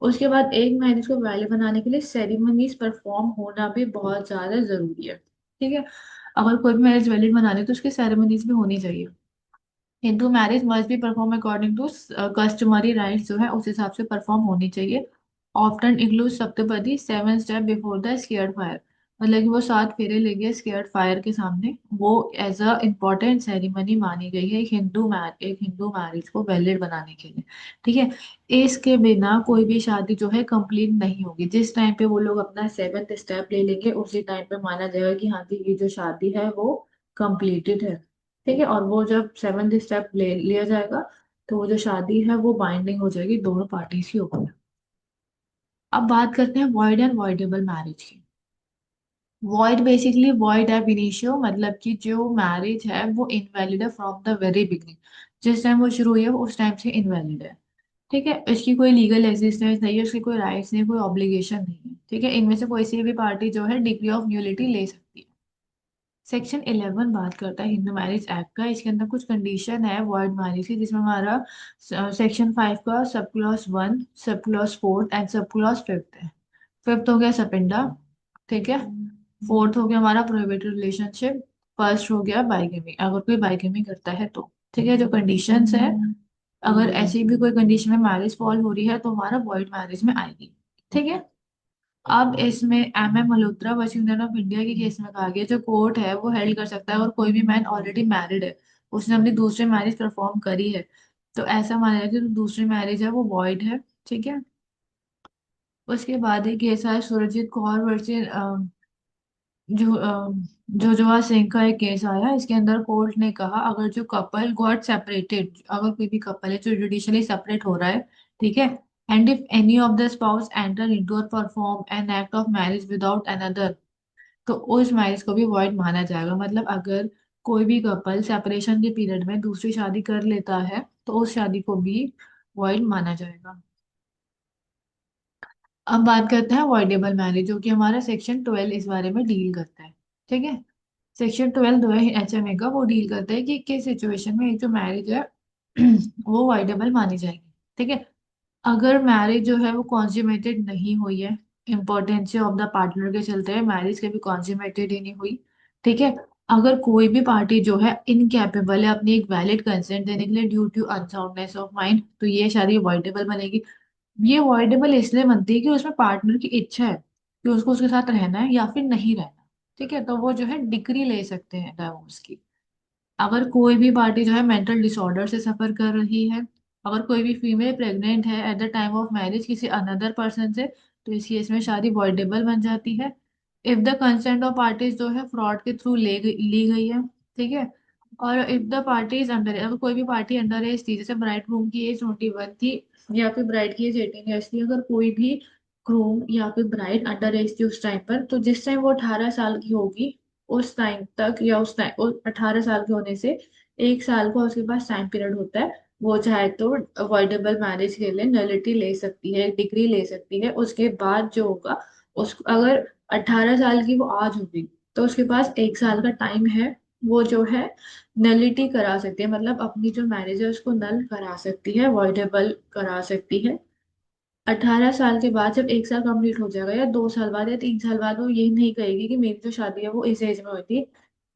उसके बाद एक मैरिज को वैलिड बनाने के लिए सेरेमनीज परफॉर्म होना भी बहुत ज्यादा जरूरी है। ठीक है, अगर कोई भी मैरिज वैलिड बनानी है तो उसकी सेरेमनीज भी होनी चाहिए। Hindu marriage must be perform according to customary rites, जो है उस हिसाब से परफॉर्म होनी चाहिए। Often include saptapadi 7 step before the sacred fire, मतलब कि वो 7 फेरे लेंगे स्केयर्ड फायर के सामने, वो एज अ इम्पोर्टेंट सेरेमनी मानी गई है एक हिंदू मैरिज को वैलिड बनाने के लिए। ठीक है, इसके बिना कोई भी शादी जो है कंप्लीट नहीं होगी। जिस टाइम पे वो लोग अपना 7th स्टेप ले लेंगे उसी टाइम पे माना जाएगा कि हाँ जी ये जो शादी है वो कंप्लीटेड है। ठीक है, और वो जब 7th स्टेप ले लिया जाएगा तो वो जो शादी है वो बाइंडिंग हो जाएगी दोनों पार्टीज के ऊपर। अब बात करते हैं वॉइड एंड वॉइडेबल मैरिज की। वॉइड बेसिकली वॉइड एब इनिशियो, मतलब कि जो मैरिज है वो इनवैलिड है फ्रॉम द वेरी बिगनिंग, जिस टाइम वो शुरू हुई है वो उस टाइम से इनवैलिड है। ठीक है, इसकी कोई लीगल एग्जिस्टेंस नहीं है, उसकी कोई राइट्स नहीं, कोई ऑब्लिगेशन नहीं है। ठीक है, इनमें से कोई सी भी पार्टी जो है डिग्री ऑफ न्यूलिटी ले सकती है। सेक्शन 11 बात करता है हिंदू मैरिज एक्ट का। इसके अंदर कुछ कंडीशन है वॉइड मैरिज की, जिसमें हमारा सेक्शन 5 का sub clause 1, sub clause 4 and sub clause 5 है। फिफ्थ हो गया सपिंडा। ठीक है। फोर्थ हो गया हमारा प्रोहिबिटेड रिलेशनशिप। फर्स्ट हो गया बाइगेमी, अगर कोई बाइगेमी करता है तो। ठीक है, जो कंडीशंस है, अगर ऐसी भी कोई कंडीशन में मैरिज फॉल हो रही है तो हमारा वॉइड मैरिज में आएगी। ठीक है। अब इसमें M Malhotra versus Union of India के केस में कहा गया जो कोर्ट है वो हेल्ड कर सकता है और कोई भी मैन ऑलरेडी मैरिड है, उसने अपनी दूसरी मैरिज परफॉर्म करी है, तो ऐसा माना जाए कि जो दूसरी मैरिज है वो वॉइड है। ठीक है। उसके बाद एक केस है सुरजीत कौर वर्सेस जोजवा सिंह का एक केस आया। इसके अंदर कोर्ट ने कहा अगर जो कपल गॉट सेपरेटेड, अगर कोई भी कपल है जो जुडिशली सेपरेट हो रहा है, ठीक है, and if any of the spouse enter into और perform an act of marriage without another, तो उस मैरिज को भी वॉइड माना जाएगा। मतलब अगर कोई भी कपल सेपरेशन के पीरियड में दूसरी शादी कर लेता है तो उस शादी को भी वॉइड माना जाएगा। अब बात करते हैं अवॉइडेबल मैरिज, जो कि हमारा सेक्शन 12 इस बारे में डील करता है। ठीक है। सेक्शन 12 जो है एचएमए का, वो डील करता है कि किस सिचुएशन में एक जो मैरिज है वो अवॉइडेबल मानी जाएगी। ठीक है। अगर मैरिज जो है वो कॉन्ज्यूमेटेड नहीं हुई है, इम्पोर्टेंस ऑफ द पार्टनर के चलते मैरिज कभी कॉन्ज्यूमेटेड ही नहीं हुई। ठीक है। अगर कोई भी पार्टी जो है इनकैपेबल है अपनी एक वैलिड कंसेंट देने के लिए due to unsoundness of mind, तो ये शादी अवॉइडेबल बनेगी। ये अवॉइडेबल इसलिए बनती है कि उसमें पार्टनर की इच्छा है कि उसको उसके साथ रहना है या फिर नहीं रहना। ठीक है, तो वो जो है डिग्री ले सकते हैं डाइवोर्स की। अगर कोई भी पार्टी जो है मेंटल डिसऑर्डर से सफर कर रही है, अगर कोई भी फीमेल प्रेग्नेंट है eight the time of marriage किसी अनदर पर्सन से, तो इस केस में शादी वॉइडेबल बन जाती है। If the consent of parties जो है फ्रॉड के थ्रू ली गई है। ठीक है। और if the party is under, अगर कोई भी पार्टी अंडर एज थी, जैसे ब्राइड ग्रूम की एज 21 थी या फिर ब्राइड की एज 18 ईयर्स थी, अगर कोई भी ग्रूम या फिर ब्राइड अंडर एज थी उस टाइम पर, तो जिस टाइम वो 18 साल की होगी उस टाइम तक, या उस टाइम 18 साल के होने से 1 साल का उसके पास टाइम पीरियड होता है, वो चाहे तो अवॉइडेबल मैरिज के लिए नलिटी ले सकती है, डिग्री ले सकती है। उसके बाद जो होगा, उस अगर 18 साल की वो आज होगी तो उसके पास 1 साल का टाइम है, वो जो है नलिटी करा सकती है, मतलब अपनी जो मैरिज है उसको नल करा सकती है, वॉइडेबल करा सकती है। 18 साल के बाद जब 1 साल कंप्लीट हो जाएगा या 2 साल बाद या 3 साल बाद, वो ये नहीं कहेगी कि मेरी जो शादी है वो इस एज में हुई थी।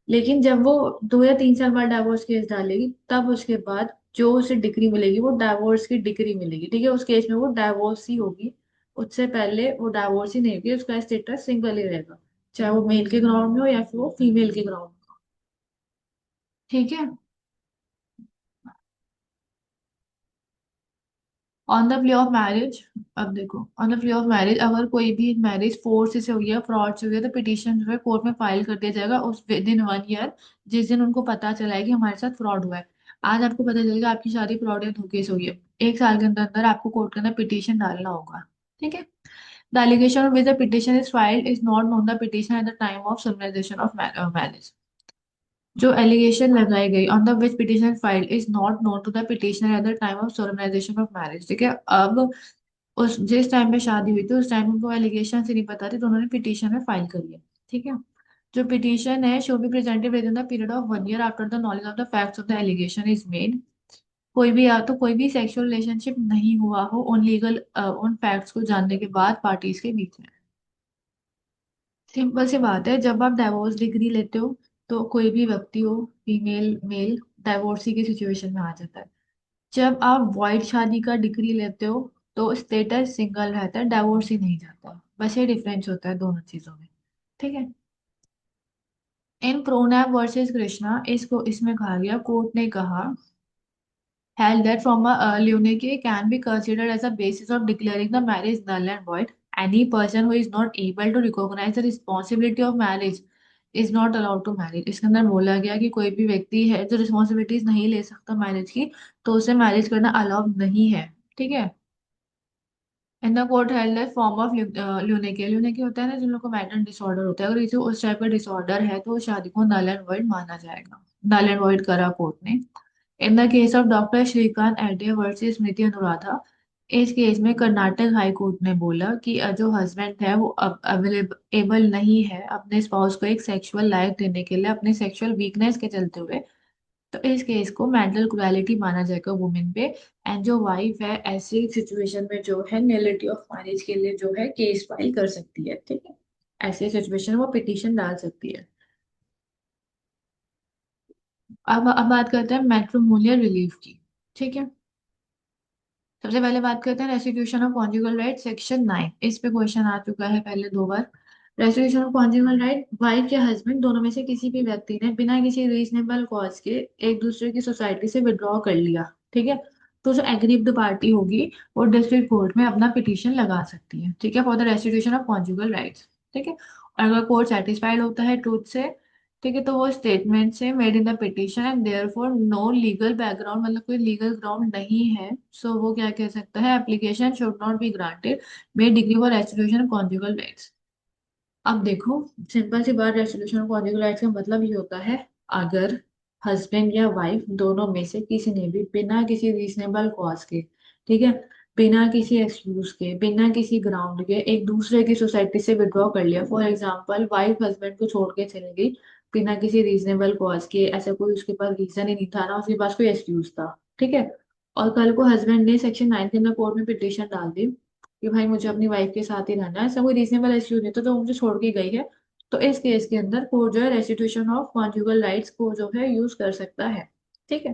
लेकिन जब वो 2 या 3 साल बाद डाइवोर्स केस डालेगी, तब उसके बाद जो उसे डिग्री मिलेगी वो डाइवोर्स की डिग्री मिलेगी। ठीक है, उस केस में वो डाइवोर्स ही होगी, उससे पहले वो डाइवोर्स ही नहीं होगी, उसका स्टेटस सिंगल ही रहेगा, चाहे वो मेल के ग्राउंड में हो या फिर वो फीमेल के ग्राउंड में हो। ठीक है। On the play of marriage, अब देखो, on the play of marriage अगर कोई भी मैरिज फोर्स से हुई है, फ्रॉड से हुई है, तो पिटीशन जो है कोर्ट में फाइल कर दिया जाएगा उस विद इन 1 ईयर, जिस दिन उनको पता चला है कि हमारे साथ फ्रॉड हुआ है। आज आपको पता चलेगा आपकी शादी फ्रॉड या धोखे से हुई है, 1 साल के अंदर अंदर आपको कोर्ट के अंदर पिटीशन डालना होगा। ठीक है। The allegation with the petition is filed is not known the petition at the time of solemnization of marriage। जो एलिगेशन लगाई गई on the which petition filed is not known to the petitioner at the time of solemnization of marriage. ठीक है। अब उस जिस time पे शादी हुई थी उस टाइम उनको एलिगेशन से नहीं पता थी, तो उन्होंने पिटीशन में फाइल करी है। ठीक है। जो पिटीशन है should be presented within the period of 1 year after the knowledge of the facts of the allegation is made. कोई भी या तो कोई भी सेक्सुअल रिलेशनशिप नहीं हुआ हो उन लीगल उन फैक्ट्स को जानने के बाद पार्टीज के बीच में। सिंपल सी बात है, जब आप डाइवोर्स डिग्री लेते हो तो कोई भी व्यक्ति हो, फीमेल मेल, डाइवोर्सी की सिचुएशन में आ जाता है। जब आप वाइड शादी का डिग्री लेते हो तो स्टेटस सिंगल रहता है, डाइवोर्स ही नहीं जाता। बस ये डिफरेंस होता है दोनों चीजों में। ठीक है। इन प्रोनैप वर्सेस कृष्णा, इसको इसमें कहा गया, कोर्ट ने कहा held that from a Leoneke can be considered as a basis of declaring the marriage null and void. Any person who is not able to recognize the responsibility of marriage is not allowed to marry। इसके अंदर बोला गया कि कोई भी व्यक्ति है जो रिस्पॉन्सिबिलिटीज नहीं ले सकता मैरिज की, तो उसे मैरिज करना अलाउ नहीं है। ठीक है। In the court held that form of lunacy, lunacy होता है ना जिन लोगों को मेंटल डिसऑर्डर होता है, अगर इसे उस टाइप का डिसऑर्डर है तो शादी को नल एंड वॉइड माना जाएगा। नल एंड वॉइड करा कोर्ट ने। In the case of Dr. Shrikant Adde versus Smriti Anuradha, इस केस में कर्नाटक हाई कोर्ट ने बोला कि जो हस्बैंड है वो अब अवेलेबल नहीं है अपने स्पाउस को एक सेक्सुअल लाइफ देने के लिए अपने सेक्सुअल वीकनेस के चलते हुए। तो इस केस को मेंटल क्रुएलिटी माना जाएगा वुमेन पे। एंड जो वाइफ है ऐसी सिचुएशन में जो है न्यूलिटी ऑफ मैरिज के लिए जो है केस फाइल कर सकती है, ठीक है। ऐसी सिचुएशन में वो पिटीशन डाल सकती है। अब बात करते हैं मैट्रिमोनियल रिलीफ की, ठीक है। सबसे पहले बात करते हैं restitution of conjugal right section 9। इस पे क्वेश्चन आ चुका है पहले 2 बार। Restitution of conjugal right, wife या हस्बैंड दोनों में से किसी भी व्यक्ति ने बिना किसी रीजनेबल कॉज के एक दूसरे की सोसाइटी से विड्रॉ कर लिया, ठीक है। तो जो एग्रीव्ड पार्टी होगी वो डिस्ट्रिक्ट कोर्ट में अपना पिटीशन लगा सकती है, ठीक है, for the restitution of conjugal rights, ठीक है। और अगर कोर्ट सेटिस्फाइड होता है ट्रूथ से, ठीक है, तो वो स्टेटमेंट से made in the petition and therefore no legal background, मतलब कोई लीगल ग्राउंड नहीं है, सो वो क्या कह सकता है, application should not be granted may degree for restitution of conjugal rights. अब देखो, सिंपल सी बात, रेजोल्यूशन ऑफ कॉन्जुगल राइट्स का मतलब ये होता है, अगर हस्बैंड या वाइफ दोनों में से किसी ने भी बिना किसी रीजनेबल कॉज के, ठीक है, बिना किसी एक्सक्यूज के, बिना किसी ग्राउंड के एक दूसरे की सोसाइटी से विड्रॉ कर लिया, फॉर एग्जांपल वाइफ हस्बैंड को छोड़ के चली गई बिना किसी रीजनेबल कॉज के, ऐसा कोई उसके पास रीजन ही नहीं था ना उसके पास कोई एक्सक्यूज था, ठीक है। और कल को हस्बैंड ने सेक्शन 9 के अंदर कोर्ट में पिटिशन डाल दी कि भाई मुझे अपनी वाइफ के साथ ही रहना है, ऐसा कोई रीजनेबल एक्सक्यूज नहीं था तो वो मुझे छोड़ के गई है, तो इस केस के अंदर कोर्ट जो है रेस्टिट्यूशन ऑफ कॉन्जुगल राइट्स को जो है यूज कर सकता है, ठीक है।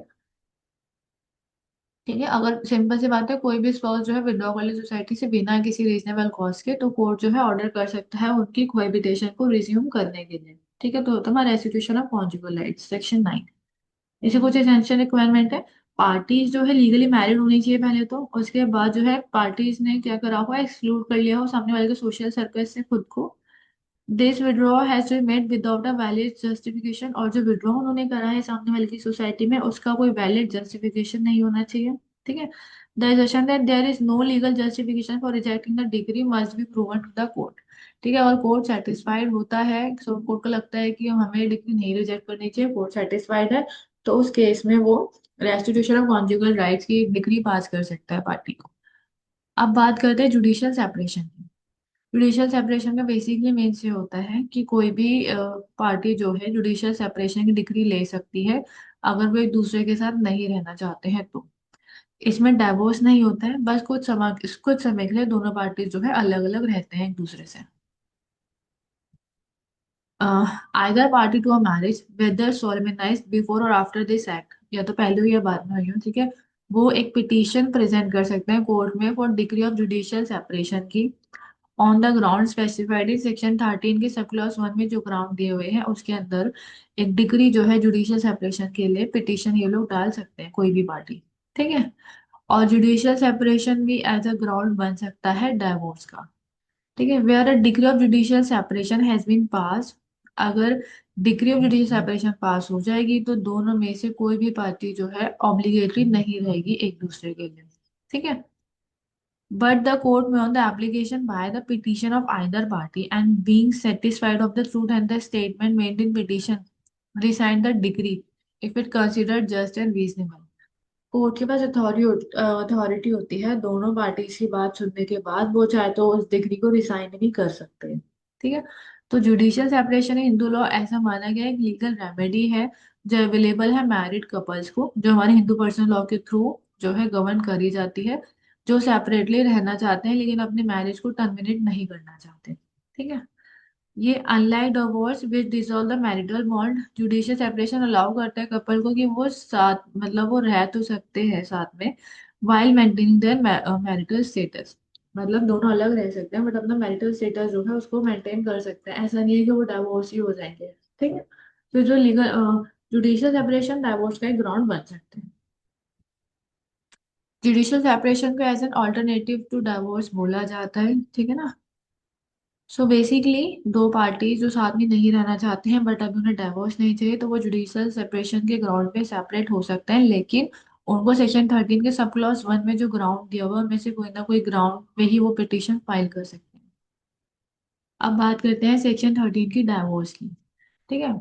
ठीक है, अगर सिंपल सी बात है कोई भी स्पाउस जो है विड्रॉ कर ले सोसाइटी से बिना किसी रीजनेबल कॉज के, तो कोर्ट जो है ऑर्डर कर सकता है उनकी कोहेबिटेशन को रिज्यूम करने के लिए, ठीक है। तो होता है हमारा restitution of conjugal rights section 9। इसे कुछ एसेंशियल रिक्वायरमेंट है। पार्टीज जो है लीगली मैरिड होनी चाहिए पहले, तो उसके बाद जो है पार्टीज ने क्या करा हुआ एक्सक्लूड कर लिया हो सामने वाले के सोशल सर्कल से खुद को। This withdraw has to be made without a valid justification, और जो विड्रॉ उन्होंने करा है सामने वाले की सोसाइटी में उसका कोई वैलिड जस्टिफिकेशन नहीं होना चाहिए, ठीक है। The assertion that there is no legal justification for rejecting the degree must be proven to the court, ठीक है। और कोर्ट सेटिस्फाइड होता है, सो कोर्ट को लगता है कि हमें डिग्री नहीं रिजेक्ट करनी चाहिए, कोर्ट सेटिस्फाइड है, तो उस केस में वो रेस्टिट्यूशन ऑफ कॉन्जुगल राइट्स की डिग्री पास कर सकता है पार्टी को। अब बात करते हैं जुडिशियल सेपरेशन की। जुडिशियल सेपरेशन का बेसिकली मीन से होता है कि कोई भी पार्टी जो है जुडिशियल सेपरेशन की डिग्री ले सकती है अगर वो एक दूसरे के साथ नहीं रहना चाहते हैं तो। इसमें डाइवोर्स नहीं होता है, बस कुछ समय के लिए दोनों पार्टी जो है अलग अलग रहते हैं एक दूसरे से। Either party to a marriage whether solemnized before और आफ्टर दिस एक्ट, या तो पहले हुई या बाद में हुई हो, ठीक है, वो एक पिटीशन प्रेजेंट कर सकते हैं कोर्ट में for degree of judicial separation की on the ground specified in section 13 के सब क्लॉज 1 में जो ग्राउंड दिए हुए हैं उसके अंदर एक डिग्री जो है जुडिशियल सेपरेशन के लिए पिटीशन ये लोग डाल सकते हैं कोई भी पार्टी, ठीक है। और जुडिशियल सेपरेशन भी एज अ ग्राउंड बन सकता है डाइवोर्स का, ठीक है, where a degree of judicial separation has been pass. अगर degree of judicial separation pass हो जाएगी तो दोनों में से कोई भी पार्टी जो है ऑब्लिगेटरी नहीं रहेगी एक दूसरे के लिए, ठीक है। But the court may, on the application by the petition of either party and being satisfied of the truth and the statement made in petition, resign the decree if it considered just and reasonable. Court के पास authority होती है दोनों parties की बात सुनने के बाद वो चाहे तो उस डिग्री को रिसाइन भी कर सकते हैं, ठीक है। तो जुडिशियल सेपरेशन इन हिंदू लॉ ऐसा माना गया है एक लीगल रेमेडी है जो अवेलेबल है मैरिड कपल्स को, जो हमारे हिंदू पर्सनल लॉ के थ्रू जो है गवर्न करी जाती है, जो सेपरेटली रहना चाहते हैं लेकिन अपनी मैरिज को टर्मिनेट नहीं करना चाहते, ठीक है। ये unlike divorce which dissolve the marital bond, judicial separation allow करता है कपल को कि वो साथ, मतलब वो रह तो सकते हैं साथ में while maintaining their marital status, मतलब दोनों अलग रह सकते हैं बट अपना मैरिटल स्टेटस जो है उसको मेंटेन कर सकते हैं, ऐसा नहीं है कि वो डाइवोर्स ही हो जाएंगे, ठीक है। तो जो लीगल जुडिशियल सेपरेशन डाइवोर्स का एक ग्राउंड बन सकते हैं। जुडिशियल सेपरेशन को as an alternative to divorce बोला जाता है, ठीक है ना। सो बेसिकली दो पार्टी जो साथ में नहीं रहना चाहते हैं बट अभी उन्हें डाइवोर्स नहीं चाहिए तो वो जुडिशियल सेपरेशन के ग्राउंड पे सेपरेट हो सकते हैं, लेकिन उनको सेक्शन 13 के सब क्लॉज 1 में जो ग्राउंड दिया हुआ है उनमें से कोई ना कोई ग्राउंड पे ही वो पिटीशन फाइल कर सकते हैं। अब बात करते हैं सेक्शन 13 की डाइवोर्स की, ठीक है।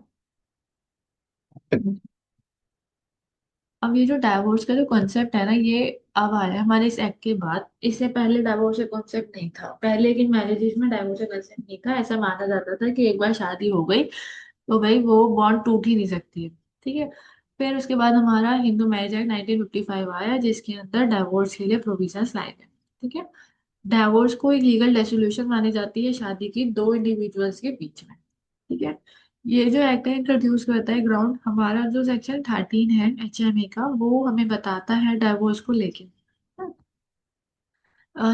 अब ये जो डाइवोर्स का जो कॉन्सेप्ट है ना, ये अब आया है हमारे इस एक्ट के बाद। इससे पहले डाइवोर्स का कॉन्सेप्ट नहीं था। पहले की मैरिजेस में डाइवोर्स का कॉन्सेप्ट नहीं था। ऐसा माना जाता था कि एक बार शादी हो गई तो भाई वो बॉन्ड टूट ही नहीं सकती है। ठीक है। फिर उसके बाद हमारा हिंदू मैरिज एक्ट 1955 आया, जिसके अंदर डाइवोर्स के लिए प्रोविजंस लाए गए। ठीक है। डाइवोर्स को एक लीगल रेसोल्यूशन मानी जाती है शादी की दो इंडिविजुअल्स के बीच में। ठीक है। ये जो एक्ट है इंट्रोड्यूस करता है ग्राउंड, हमारा जो सेक्शन 13 है HMA का, वो हमें बताता है डाइवोर्स को लेके।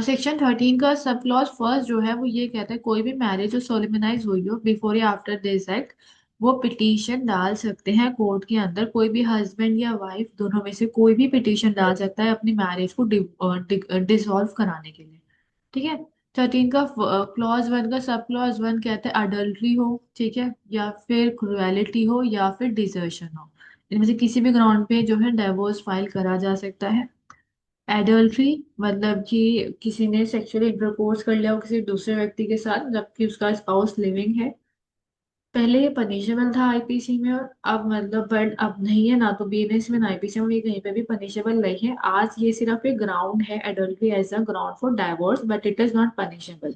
सेक्शन 13 का सब क्लॉज फर्स्ट जो है वो ये कहता है कोई भी मैरिज जो सोलिमनाइज हुई हो बिफोर या आफ्टर दिस एक्ट, वो पिटीशन डाल सकते हैं कोर्ट के अंदर। कोई भी हस्बैंड या वाइफ दोनों में से कोई भी पिटीशन डाल सकता है अपनी मैरिज को डिसॉल्व कराने के लिए। ठीक है। 13 का क्लॉज 1 का सब क्लॉज 1 कहता है अडल्ट्री हो, ठीक है, या फिर क्रुएलिटी हो, या फिर डिजर्शन हो, इनमें से किसी भी ग्राउंड पे जो है डाइवोर्स फाइल करा जा सकता है। एडल्ट्री मतलब कि किसी ने सेक्सुअली इंटरकोर्स कर लिया हो किसी दूसरे व्यक्ति के साथ जबकि उसका स्पाउस लिविंग है। पहले ये पनिशेबल था आईपीसी में, और अब मतलब बट अब नहीं है, ना तो बीएनएस में ना आईपीसी में, ये कहीं पे भी पनिशेबल नहीं है। आज ये सिर्फ एक ग्राउंड है adultery as a ground for divorce, but it is not punishable.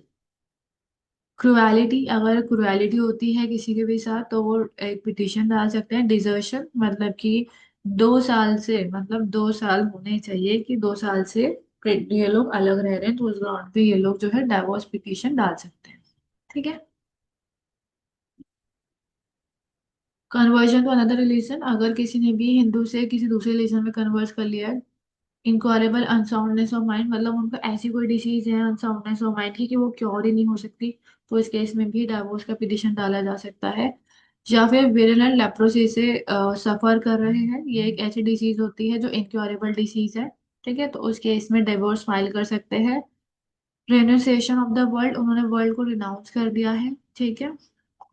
Cruelty, अगर क्रुएलिटी होती है किसी के भी साथ तो वो एक पिटीशन डाल सकते हैं। डिजर्शन मतलब कि 2 साल से, मतलब 2 साल होने चाहिए कि 2 साल से ये लोग अलग रह रहे हैं, तो उस ग्राउंड पे ये लोग जो है डाइवोर्स पिटीशन डाल सकते हैं। ठीक है। कन्वर्जन टू अनदर रिलीजन, अगर किसी ने भी हिंदू से किसी दूसरे रिलीजन में कन्वर्ट कर लिया है। इनक्योरेबल अनसाउंडनेस ऑफ माइंड, मतलब उनका ऐसी कोई डिसीज है अनसाउंडनेस ऑफ माइंड की कि वो क्योर ही नहीं हो सकती, तो इस केस में भी डाइवोर्स का पिटिशन डाला जा सकता है। या फिर विरेलेंट लेप्रोसी से सफर कर रहे हैं, ये एक ऐसी डिसीज होती है जो इनक्योरेबल डिसीज है। ठीक है, तो उस केस में डिवोर्स फाइल कर सकते हैं। रेनुसिएशन ऑफ द वर्ल्ड, उन्होंने वर्ल्ड को रिनाउंस कर दिया है। ठीक है,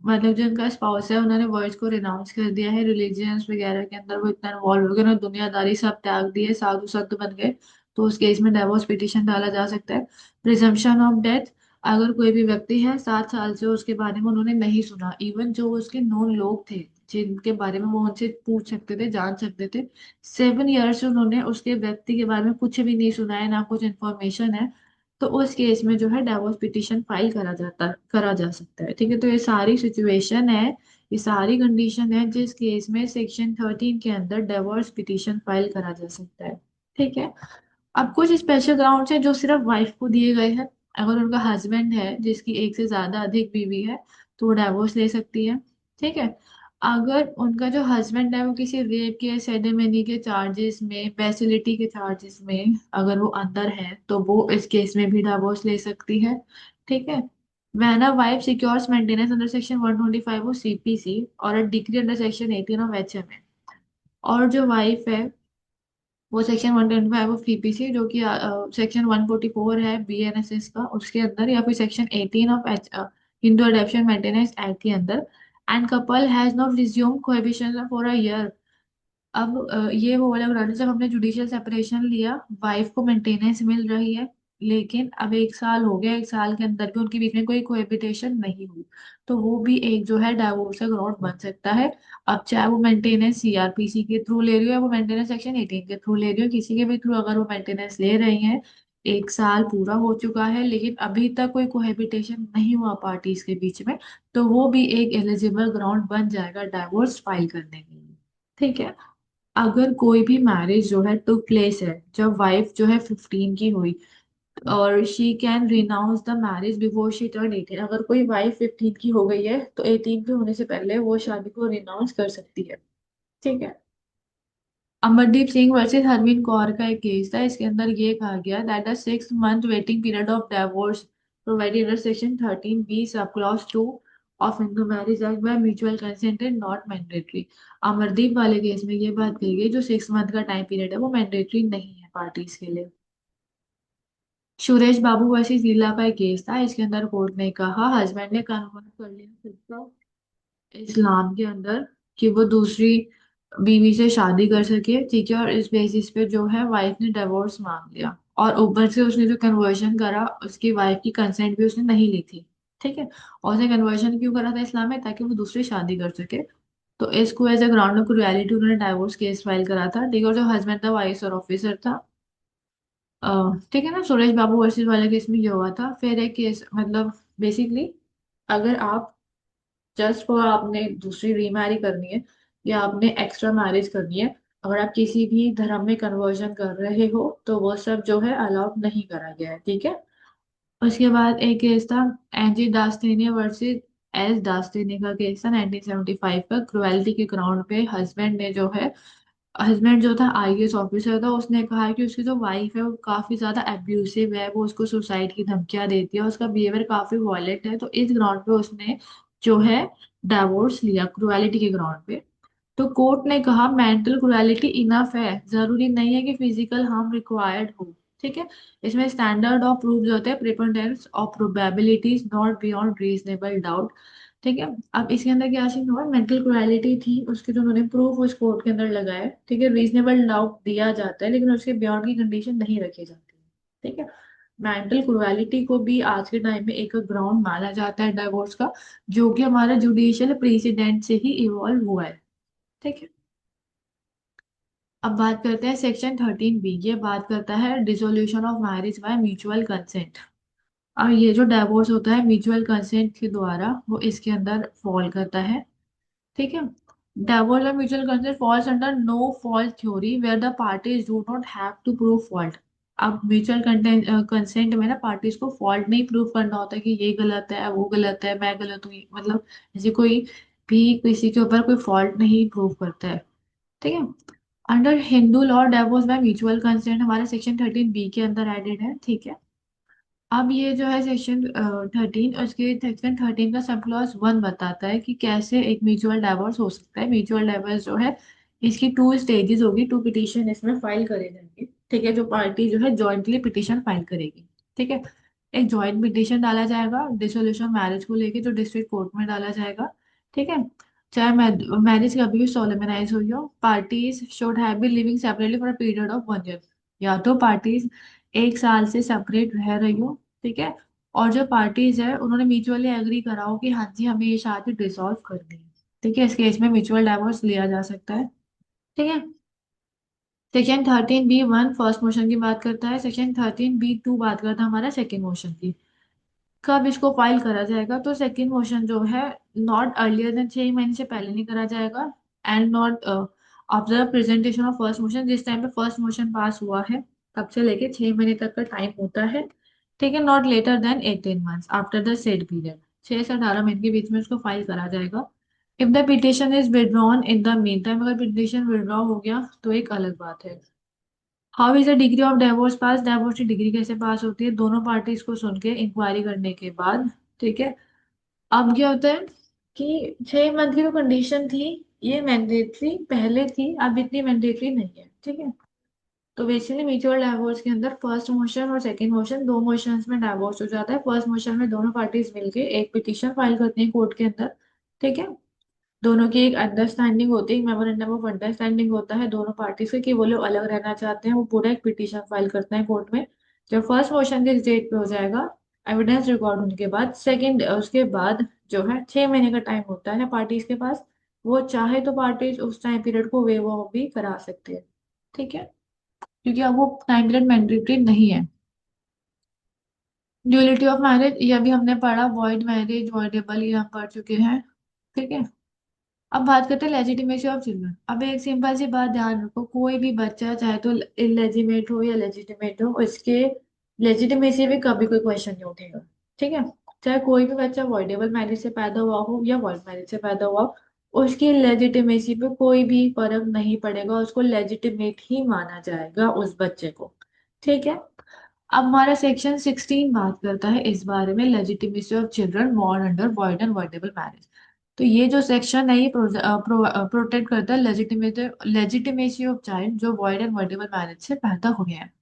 मतलब जो उनका स्पाउस है उन्होंने वर्ड्स को रिनाउंस कर दिया है, रिलीजियंस वगैरह के अंदर वो इतना इन्वॉल्व हो गए ना, दुनियादारी सब त्याग दिए, साधु संत बन गए, तो उस केस में डाइवोर्स पिटीशन डाला जा सकता है। प्रिजम्पशन ऑफ डेथ, अगर कोई भी व्यक्ति है 7 साल से उसके बारे में उन्होंने नहीं सुना, इवन जो उसके नोन लोग थे जिनके बारे में वो उनसे पूछ सकते थे जान सकते थे, 7 ईयर से उन्होंने उसके व्यक्ति के बारे में कुछ भी नहीं सुना है, ना कुछ इन्फॉर्मेशन है, तो उस केस में जो है डाइवोर्स पिटीशन फाइल करा जा सकता है। ठीक है, तो ये सारी सिचुएशन है, ये सारी कंडीशन है जिस केस में सेक्शन 13 के अंदर डाइवोर्स पिटीशन फाइल करा जा सकता है। ठीक है। अब कुछ स्पेशल ग्राउंड्स हैं जो सिर्फ वाइफ को दिए गए हैं। अगर उनका हस्बैंड है जिसकी एक से ज्यादा अधिक बीवी है तो वो डाइवोर्स ले सकती है। ठीक है। अगर उनका जो हस्बैंड है वो किसी रेप के सेरेमनी के चार्जेस में, फैसिलिटी के चार्जेस में अगर वो अंदर है तो वो इस केस में भी डाइवोर्स ले सकती है। ठीक है। When a wife secures maintenance under section 125 of CPC और a degree under section 18 of HMA, और जो वाइफ है वो सेक्शन 125 ऑफ पीपीसी जो कि सेक्शन 144 है BNSS का उसके अंदर, या फिर section 18 of Hindu adoption maintenance act के अंदर, and couple has not resume cohabitation for a year. अब ये वो वाला ग्राउंड है जब हमने जुडिशियल सेपरेशन लिया, वाइफ को मेंटेनेंस मिल रही है, लेकिन अब 1 साल हो गया, 1 साल के अंदर भी उनके बीच में कोई कोहेबिटेशन नहीं हुई, तो वो भी एक जो है डाइवोर्स का ग्राउंड बन सकता है। अब चाहे वो मेंटेनेंस CRPC के थ्रू ले रही हो या वो मेंटेनेंस सेक्शन 18 के थ्रू ले रही हो, किसी के भी थ्रू अगर वो मेंटेनेंस ले रही हैं, 1 साल पूरा हो चुका है लेकिन अभी तक कोई कोहेबिटेशन नहीं हुआ पार्टीज के बीच में, तो वो भी एक एलिजिबल ग्राउंड बन जाएगा डाइवोर्स फाइल करने के लिए। ठीक है। अगर कोई भी मैरिज जो है टुक प्लेस है जब वाइफ जो है 15 की हुई, और she can renounce the marriage before she turn 18, अगर कोई वाइफ 15 की हो गई है तो 18 के होने से पहले वो शादी को रिनाउंस कर सकती है। ठीक है। अमरदीप सिंह वर्सेस हरमीन कौर का एक केस था, इसके अंदर ये कहा गया that the 6 month waiting period of divorce provided under section 13B sub clause 2 of Hindu marriage act by mutual consent is not mandatory. Amardeep वाले केस में ये बात कही गई जो 6 मंथ का टाइम पीरियड है वो मैंडेटरी नहीं है पार्टीज के लिए। सुरेश बाबू वर्सेस लीला का एक केस था, इसके अंदर कोर्ट ने कहा हस्बैंड ने कन्वर्ट कर लिया खुद का इस्लाम के अंदर कि वो दूसरी बीवी से शादी कर सके, ठीक है, और इस बेसिस पे जो है वाइफ ने डिवोर्स मांग लिया, और ऊपर से उसने जो कन्वर्शन करा उसकी वाइफ की कंसेंट भी उसने नहीं ली थी। ठीक है। और उसने कन्वर्शन क्यों करा था इस्लाम में, ताकि वो दूसरी शादी कर सके। तो इसको as a ground of cruelty उन्होंने डाइवोर्स केस फाइल करा था, ठीक है। और जो हस्बैंड था वो आईएएस और ऑफिसर था। ठीक है ना, सुरेश बाबू वर्सेस वाले केस में ये हुआ था। फिर एक केस मतलब बेसिकली अगर आप जस्ट फॉर आपने दूसरी रीमैरी करनी है या आपने एक्स्ट्रा मैरिज करनी है, अगर आप किसी भी धर्म में कन्वर्जन कर रहे हो तो वो सब जो है अलाउड नहीं करा गया है, ठीक है। उसके बाद एक केस था एनजी दास्तानी वर्सेस एस दास्तानी का केस था 1975 का। क्रुएल्टी के ग्राउंड पे हस्बैंड ने जो है, हस्बैंड जो था आईएएस ऑफिसर था, उसने कहा है कि उसकी जो वाइफ है वो काफी ज्यादा एब्यूसिव है, वो उसको सुसाइड की धमकियां देती है, उसका बिहेवियर काफी वॉयलेंट है। तो इस ग्राउंड पे उसने जो है डाइवोर्स लिया, क्रुएलिटी के ग्राउंड पे। तो कोर्ट ने कहा मेंटल क्रुएलिटी इनफ है, जरूरी नहीं है कि फिजिकल हार्म रिक्वायर्ड हो, ठीक है। इसमें स्टैंडर्ड ऑफ प्रूफ जो होते हैं preponderance of probabilities not beyond reasonable doubt, ठीक है। अब इसके अंदर क्या सीन हुआ, मेंटल क्रुएलिटी थी उसके, जो उन्होंने प्रूफ उस कोर्ट के अंदर लगाए, ठीक है। रीजनेबल डाउट दिया जाता है लेकिन उसके बियॉन्ड की कंडीशन नहीं रखी जाती है, ठीक है। मेंटल क्रुएलिटी को भी आज के टाइम में एक ग्राउंड माना जाता है डाइवोर्स का, जो कि हमारा जुडिशियल प्रेसिडेंट से ही इवॉल्व हुआ है, ठीक है। अब बात करते हैं सेक्शन 13 बी, ये बात करता है dissolution of marriage by mutual consent. और ये जो डाइवोर्स होता है म्यूचुअल कंसेंट के द्वारा, वो इसके अंदर फॉल करता है, ठीक है। Divorce or mutual consent falls under no fault theory where the parties do not have to prove fault। अब म्यूचुअल कंसेंट में ना पार्टीज को फॉल्ट नहीं प्रूव करना होता कि ये गलत है वो गलत है मैं गलत हूँ, मतलब ऐसे कोई भी किसी के ऊपर कोई फॉल्ट नहीं प्रूव करता है, ठीक है। Under Hindu law divorce by mutual consent हमारे सेक्शन 13 बी के अंदर एडेड है, ठीक है। अब ये जो है सेक्शन 13, उसके सेक्शन 13 का सब क्लॉज 1 बताता है कि कैसे एक म्यूचुअल डाइवोर्स हो सकता है। म्यूचुअल डाइवोर्स जो है इसकी 2 स्टेजेस होगी, 2 पिटीशन इसमें फाइल करे जाएंगे, ठीक है। जो पार्टी जो है जॉइंटली पिटीशन फाइल करेगी, ठीक है। एक जॉइंट पिटीशन डाला जाएगा डिसोल्यूशन मैरिज को लेके, जो डिस्ट्रिक्ट कोर्ट में डाला जाएगा, ठीक है। चाहे मैरिज कभी भी सोलेमनाइज हुई हो, parties should have been living separately for a period of 1 year. या तो पार्टीज 1 साल से सेपरेट रह रही हो, ठीक है। और जो पार्टीज है उन्होंने म्यूचुअली एग्री करा हो कि हाँ जी हमें ये शादी डिसॉल्व करनी है, ठीक है। इस केस में म्यूचुअल डाइवोर्स लिया जा सकता है, ठीक है। सेक्शन 13 बी 1 फर्स्ट मोशन की बात करता है, सेक्शन 13 बी 2 बात करता है हमारा सेकेंड मोशन की। कब इसको फाइल करा जाएगा, तो सेकंड मोशन जो है नॉट अर्लियर देन 6 महीने से पहले नहीं करा जाएगा, and not after presentation of first motion. जिस टाइम पे फर्स्ट मोशन पास हुआ है तब से लेके 6 महीने तक का टाइम होता है, ठीक है। Not later than 18 months after the said period, 6 से 18 महीने के बीच में उसको फाइल करा जाएगा। If the petition is withdrawn in the mean time, अगर पिटिशन विड्रॉ हो गया तो एक अलग बात है। How is the degree of divorce pass, divorce की डिग्री कैसे पास होती है, दोनों पार्टीज को सुन के इंक्वायरी करने के बाद, ठीक है। अब क्या होता है कि 6 मंथ की जो कंडीशन थी ये मैंडेटरी पहले थी, अब इतनी मैंडेटरी नहीं है, ठीक है। तो बेसिकली म्यूचुअल डाइवोर्स के अंदर फर्स्ट मोशन और सेकंड मोशन, दो मोशंस में डाइवोर्स हो जाता है। फर्स्ट मोशन में दोनों पार्टीज मिलके एक पिटीशन फाइल करती हैं कोर्ट के अंदर, ठीक है। दोनों की एक अंडरस्टैंडिंग होती है, मेमोरेंडम ऑफ अंडरस्टैंडिंग होता है दोनों पार्टीज के कि वो लोग अलग रहना चाहते हैं, वो पूरा एक पिटीशन फाइल करते हैं कोर्ट में। जब फर्स्ट मोशन जिस डेट पे हो जाएगा एविडेंस रिकॉर्ड होने के बाद, सेकंड उसके बाद जो है 6 महीने का टाइम होता है पार्टीज के पास, वो चाहे तो पार्टीज उस टाइम पीरियड को वेव ऑफ भी करा सकते हैं, ठीक है। क्योंकि अब वो टाइम पीरियड मैंडेटरी नहीं है। ड्यूलिटी ऑफ मैरिज ये अभी हमने पढ़ा, वॉइड मैरिज वॉइडेबल ये हम पढ़ चुके हैं, ठीक है। अब बात करते हैं लेजिटिमेसी ऑफ चिल्ड्रन। अब एक सिंपल सी बात ध्यान रखो, कोई भी बच्चा चाहे तो इलेजिमेट हो या लेजिटिमेट हो, उसके लेजिटिमेसी में कभी कोई क्वेश्चन नहीं उठेगा, ठीक है। चाहे कोई भी बच्चा वॉइडेबल मैरिज से पैदा हुआ हो या वॉइड मैरिज से पैदा हुआ हो, उसकी लेजिटिमेसी पे कोई भी फर्क नहीं पड़ेगा, उसको लेजिटिमेट ही माना जाएगा उस बच्चे को, ठीक है। अब हमारा सेक्शन 16 बात करता है इस बारे में, legitimacy of children born under void and voidable marriage. तो ये जो सेक्शन है ये प्रोटेक्ट करता है लेजिटिमेसी ऑफ चाइल्ड जो वॉइड एंड वॉइडेबल मैरिज से पैदा हुए हैं।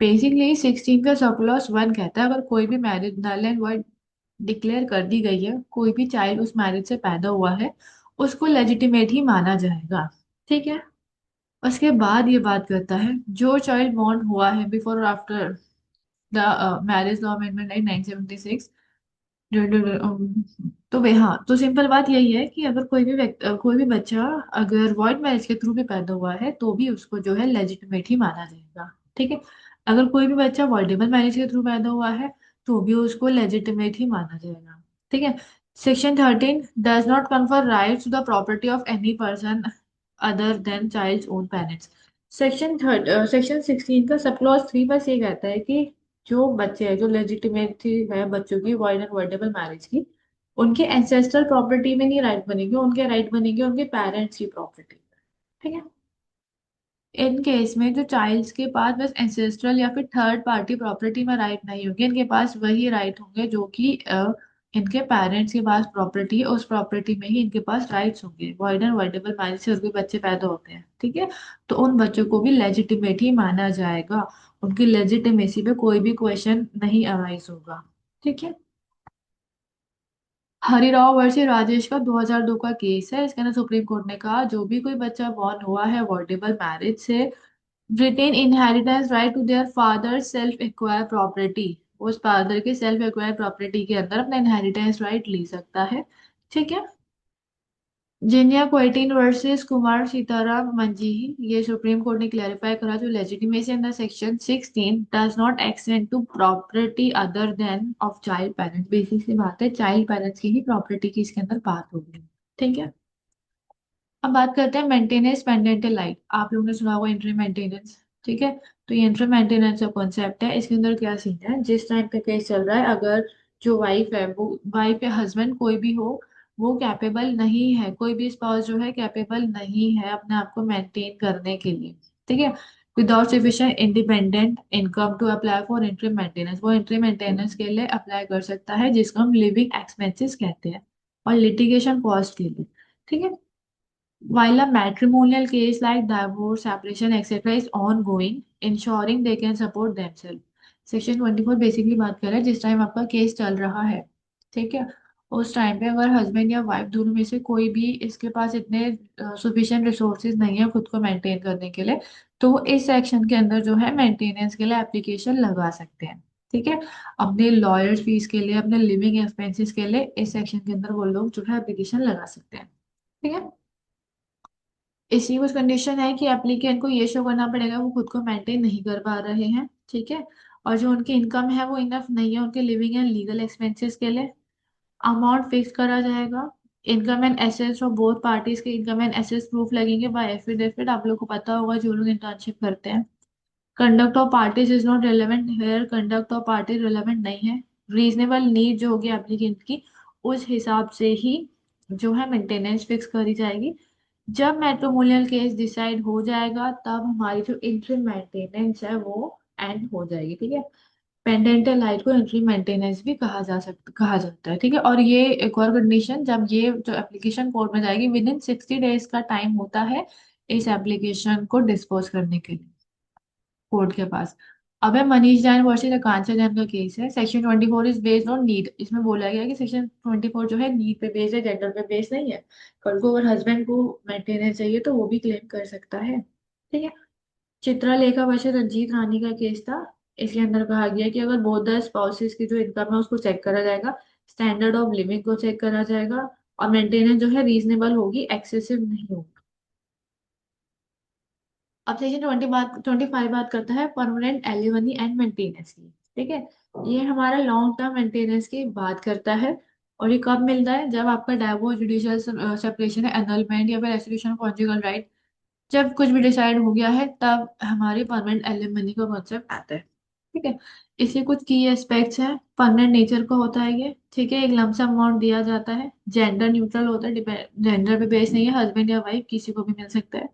बेसिकली 16 का सब क्लॉज 1 कहता है अगर कोई भी marriage null and void declare कर दी गई है, कोई भी चाइल्ड उस मैरिज से पैदा हुआ है, उसको लेजिटिमेट ही माना जाएगा, ठीक है। उसके बाद ये बात करता है जो चाइल्ड बॉर्न हुआ है बिफोर और after the marriage law amendment 1976, तो वे हाँ, तो सिंपल बात यही है कि अगर कोई भी व्यक्ति, कोई भी बच्चा अगर वॉइड मैरिज के थ्रू भी पैदा हुआ है तो भी उसको जो है लेजिटिमेट ही माना जाएगा। ठीक है। अगर कोई भी बच्चा वॉइडेबल मैरिज के थ्रू पैदा हुआ है तो भी उसको लेजिटिमेट ही माना जाएगा। ठीक है। Section 13 does not confer rights to the property of any person other than child's own parents. Section 16 का सब क्लॉज 3 बस ये कहता है कि जो बच्चे हैं, जो लेजिटिमेट है बच्चों की वॉइड एंड वॉइडेबल मैरिज की, उनके एंसेस्ट्रल प्रॉपर्टी में नहीं राइट बनेंगे, उनके राइट बनेंगे उनके पेरेंट्स की प्रॉपर्टी। ठीक है। इन केस में जो चाइल्ड्स के पास बस एंसेस्ट्रल या फिर थर्ड पार्टी प्रॉपर्टी में राइट नहीं होंगे, इनके पास वही राइट होंगे जो कि इनके पेरेंट्स के पास प्रॉपर्टी है, उस प्रॉपर्टी में ही इनके पास राइट्स होंगे। वॉइड एंड वॉइडेबल मैरिज से उनके बच्चे पैदा होते हैं। ठीक है। तो उन बच्चों को भी लेजिटिमेट ही माना जाएगा, उनकी लेजिटिमेसी पे कोई भी क्वेश्चन नहीं अराइज होगा। ठीक है। हरिराव वर्सेस राजेश का 2002 का केस है। इसके अंदर सुप्रीम कोर्ट ने कहा जो भी कोई बच्चा बॉर्न हुआ है वॉइडेबल मैरिज से, retain inheritance right to their father self acquire property, उस फादर के सेल्फ एक्वायर प्रॉपर्टी के अंदर अपना इनहेरिटेंस राइट ले सकता है। ठीक है। जिनिया क्वेटीन वर्सेस कुमार सीताराम मंजीही, ये सुप्रीम कोर्ट ने क्लैरिफाई करा जो legitimacy under section 16 does not extend to property other than of child parents. Basic सी बात है, चाइल्ड पेरेंट्स की ही प्रॉपर्टी की इसके अंदर बात होगी। ठीक है। अब बात करते हैं मेंटेनेंस पेंडेंटल लाइट। आप लोगों ने सुना होगा इंट्री मेंटेनेंस। ठीक है। तो ये इंट्री मेंटेनेंस का कॉन्सेप्ट है। इसके अंदर क्या सीन है, जिस टाइम पे केस चल रहा है, अगर जो वाइफ है, वो वाइफ या हस्बैंड कोई भी हो, वो कैपेबल नहीं है, कोई भी स्पाउस जो है कैपेबल नहीं है अपने आप को मेंटेन करने के लिए। ठीक है। Without sufficient independent income to apply for interim maintenance, वो इंट्री मेंटेनेंस के लिए अप्लाई कर सकता है, जिसको हम लिविंग एक्सपेंसेस कहते हैं, और लिटिगेशन कॉस्ट के लिए। ठीक है। While a matrimonial case like divorce, separation, etc. is ongoing, ensuring they can support themselves. Section 24 basically बात कर रहा है जिस टाइम आपका केस चल रहा है। ठीक है। उस टाइम पे अगर हस्बैंड या वाइफ दोनों में से कोई भी इसके पास इतने सफिशिएंट रिसोर्सेज नहीं है खुद को मेंटेन करने के लिए, तो वो इस सेक्शन के अंदर जो है मेंटेनेंस के लिए एप्लीकेशन लगा सकते हैं। ठीक है। अपने लॉयर्स फीस के लिए, अपने लिविंग एक्सपेंसेस के लिए इस सेक्शन के अंदर वो लोग जो है एप्लीकेशन लगा सकते हैं। ठीक है। इसी कुछ कंडीशन है कि एप्लीकेंट को ये शो करना पड़ेगा वो खुद को मेंटेन नहीं कर पा रहे हैं। ठीक है। और जो उनकी इनकम है वो इनफ नहीं है उनके लिविंग एंड लीगल एक्सपेंसेस के लिए। अमाउंट फिक्स करा जाएगा। इनकम एंड एसेट्स और बोथ पार्टीज के इनकम एंड एसेट्स प्रूफ लगेंगे बाय एफिडेविट। आप लोग को पता होगा जो लोग इंटर्नशिप करते हैं। Conduct of parties is not relevant here, conduct of parties relevant नहीं है। रीजनेबल नीड जो होगी एप्लीकेंट की, उस हिसाब से ही जो है मेंटेनेंस फिक्स करी जाएगी। जब मैट्रिमोनियल केस डिसाइड हो जाएगा तब हमारी जो इंट्रीम मेंटेनेंस है वो एंड हो जाएगी। ठीक है। पेंडेंटल लाइट को इंट्रीम मेंटेनेंस भी कहा जाता है। ठीक है। और ये एक और कंडीशन, जब ये जो एप्लीकेशन कोर्ट में जाएगी विद इन 60 डेज का टाइम होता है इस एप्लीकेशन को डिस्पोज करने के लिए कोर्ट के पास। अब है मनीष जैन वर्सेस आकांक्षा जैन का केस है। Section 24 is based on need. इसमें बोला गया है कि सेक्शन 24 जो है नीड पे बेस्ड है, जेंडर पे बेस्ड नहीं है। कल को अगर हस्बैंड को मेंटेनेंस चाहिए तो वो भी क्लेम कर सकता है। ठीक है। चित्रलेखा वर्सेस रंजीत रानी का केस था। इसके अंदर कहा गया कि अगर बोथ द स्पाउसेस की जो इनकम है उसको चेक करा जाएगा, स्टैंडर्ड ऑफ लिविंग को चेक करा जाएगा, और मेंटेनेंस जो है रीजनेबल होगी, एक्सेसिव नहीं होगी। अब सेक्शन 25 बात करता है परमानेंट एलिमनी एंड मेंटेनेंस की। ठीक है। ये हमारा लॉन्ग टर्म मेंटेनेंस की बात करता है। और ये कब मिलता है, जब आपका डाइवोर्स, जुडिशियल सेपरेशन है, एनलमेंट या फिर रेस्टिट्यूशन ऑफ कॉन्जुगल राइट, जब कुछ भी डिसाइड हो गया है तब हमारी परमानेंट एलिमनी का कॉन्सेप्ट आता है। ठीक है। इसके कुछ की एस्पेक्ट्स हैं। परमानेंट नेचर का होता है ये। ठीक है। एक लमसम अमाउंट दिया जाता है, जेंडर न्यूट्रल होता है, जेंडर पे बेस नहीं है, हस्बैंड या वाइफ किसी को भी मिल सकता है।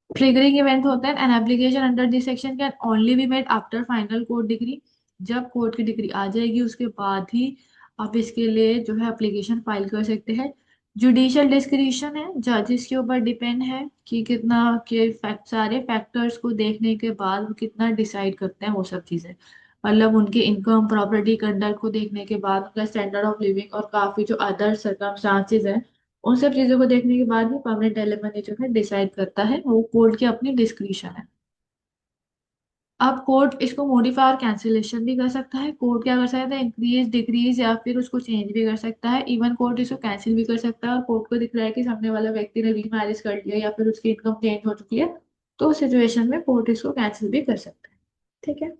ट्रिगरिंग इवेंट होता है। An application under this section can only be made after final court degree. जब कोर्ट की डिग्री आ जाएगी उसके बाद ही आप इसके लिए जो है एप्लीकेशन फाइल कर सकते हैं। जुडिशियल डिस्क्रिशन है, जजेस के ऊपर डिपेंड है कि कितना के सारे फैक्टर्स को देखने के बाद वो कितना डिसाइड करते हैं वो सब चीजें। मतलब उनके इनकम, प्रॉपर्टी, कंडक्ट को देखने के बाद, उनका स्टैंडर्ड ऑफ लिविंग और काफी जो अदर सर्कमस्टांसेस हैं, उन सब चीजों को देखने के बाद भी परमानेंट एलिमनी जो है डिसाइड करता है, वो कोर्ट की अपनी डिस्क्रिशन है। अब कोर्ट इसको मॉडिफाई और कैंसिलेशन भी कर सकता है। कोर्ट क्या कर सकता है, इंक्रीज डिक्रीज या फिर उसको चेंज भी कर सकता है। इवन कोर्ट इसको कैंसिल भी कर सकता है, और कोर्ट को दिख रहा है कि सामने वाला व्यक्ति ने रीमैरिज कर लिया या फिर उसकी इनकम चेंज हो चुकी है, तो उस सिचुएशन में कोर्ट इसको कैंसिल भी कर सकता है। ठीक है।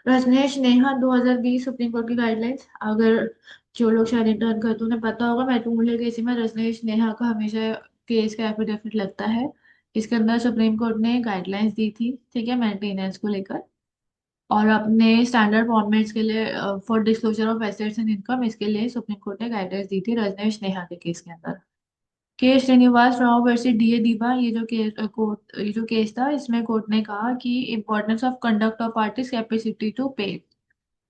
रजनेश नेहा 2020 सुप्रीम कोर्ट की गाइडलाइंस, अगर जो लोग शायद इंटर्न करते हैं उन्हें पता होगा, मैट्रिमोनियल केस में रजनेश नेहा का हमेशा केस का एफिडेविट लगता है। इसके अंदर सुप्रीम कोर्ट ने गाइडलाइंस दी थी, ठीक है, मेंटेनेंस को लेकर, और अपने स्टैंडर्ड फॉर्मेट्स के लिए for disclosure of assets and income, इसके लिए सुप्रीम कोर्ट ने गाइडलाइंस दी थी रजनेश नेहा के केस के अंदर। K Srinivas Rao versus DA Deepa, ये जो केस था, इसमें कोर्ट ने कहा कि importance of conduct of parties capacity to pay.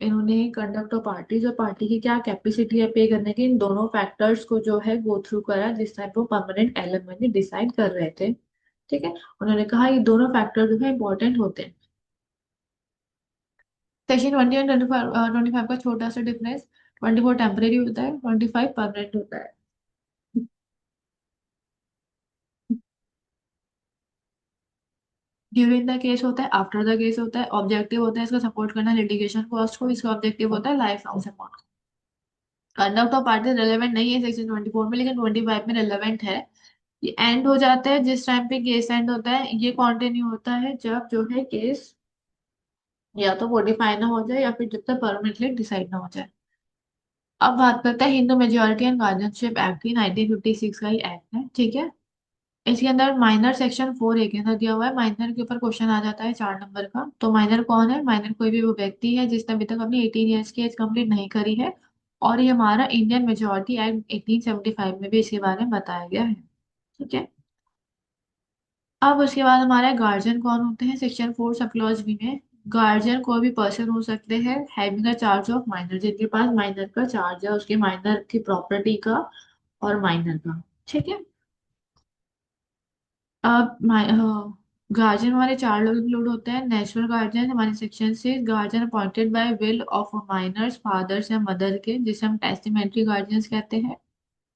इन्होंने कंडक्ट ऑफ पार्टीज और पार्टी की क्या कैपेसिटी है पे करने की, इन दोनों फैक्टर्स को जो है गो थ्रू करा जिस टाइम वो परमानेंट एलिमेंट डिसाइड कर रहे थे। ठीक है। उन्होंने कहा ये दोनों फैक्टर जो है इंपॉर्टेंट होते हैं। सेक्शन 20 एंड 25 का छोटा सा डिफरेंस, 24 टेम्परेरी होता है, 25 परमानेंट होता है। ड्यूरिंग द केस होता है, आफ्टर द केस होता है, ऑब्जेक्टिव होता है इसका सपोर्ट करना लिटिगेशन कॉस्ट को, इसका ऑब्जेक्टिव होता है life long amount. Conduct of party relevant नहीं है सेक्शन 24 में, लेकिन 25 में रेलेवेंट है। ये एंड हो जाता है जिस टाइम पे केस एंड होता है, ये कंटिन्यू होता है जब जो है केस या तो मॉडिफाई ना हो जाए या फिर जब तक परमानेंटली डिसाइड ना हो जाए। अब बात करते हैं Hindu majority and guardianship act की, 1956 का ही एक्ट है। ठीक है। इसके अंदर माइनर सेक्शन 4A के अंदर दिया हुआ है। माइनर के ऊपर क्वेश्चन आ जाता है 4 नंबर का। तो माइनर कौन है? माइनर कोई भी वो व्यक्ति है जिसने अभी तक अपनी 18 ईयर्स की एज कंप्लीट नहीं करी है। और ये हमारा इंडियन मेजोरिटी एक्ट 1875 में भी इसके बारे में बताया गया है। ठीक है। अब उसके बाद हमारा गार्जियन कौन होते हैं, सेक्शन 4 सब क्लॉज बी में। गार्जियन कोई भी पर्सन हो सकते हैं having a charge of minor, जिनके पास माइनर का चार्ज है, उसके माइनर की प्रॉपर्टी का और माइनर का। ठीक है। अब गार्जियन हमारे 4 लोग इंक्लूड होते हैं। नेचुरल गार्जियन हमारे सेक्शन से, guardian appointed by will of minors fathers या मदर के, जिसे हम टेस्टिमेंट्री गार्जियंस कहते हैं।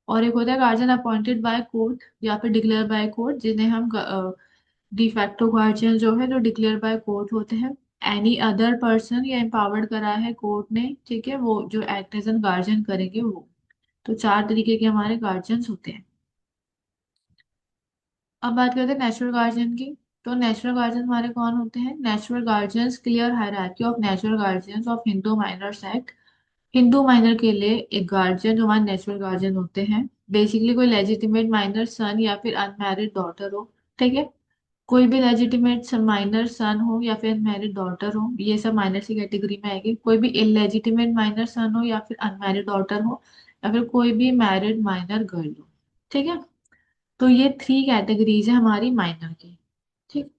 और एक होता है गार्जियन अपॉइंटेड बाय कोर्ट या फिर डिक्लेयर बाय कोर्ट, जिन्हें हम डिफैक्टो गार्जियन जो है, जो डिक्लेयर बाय कोर्ट होते हैं। एनी अदर पर्सन या एम्पावर्ड करा है कोर्ट ने, ठीक है, वो जो एक्ट एज एन गार्जियन करेंगे वो। तो 4 तरीके के हमारे गार्जियंस होते हैं। अब बात करते हैं नेचुरल गार्जियन की। तो नेचुरल गार्जियन हमारे कौन होते हैं? Natural guardians, clear hierarchy of natural guardians of Hindu minors act. Hindu minor के लिए एक गार्जियन जो हमारे नेचुरल गार्जियन होते हैं, बेसिकली कोई लेजिटिमेट माइनर सन या फिर अनमैरिड डॉटर हो। ठीक है। कोई भी लेजिटिमेट माइनर सन हो या फिर अनमैरिड डॉटर हो, ये सब माइनर की कैटेगरी में आएगी। कोई भी इलेजिटिमेट माइनर सन हो या फिर अनमैरिड डॉटर हो, या फिर कोई भी मैरिड माइनर गर्ल हो। ठीक है। तो ये 3 कैटेगरीज है हमारी माइनर की। ठीक।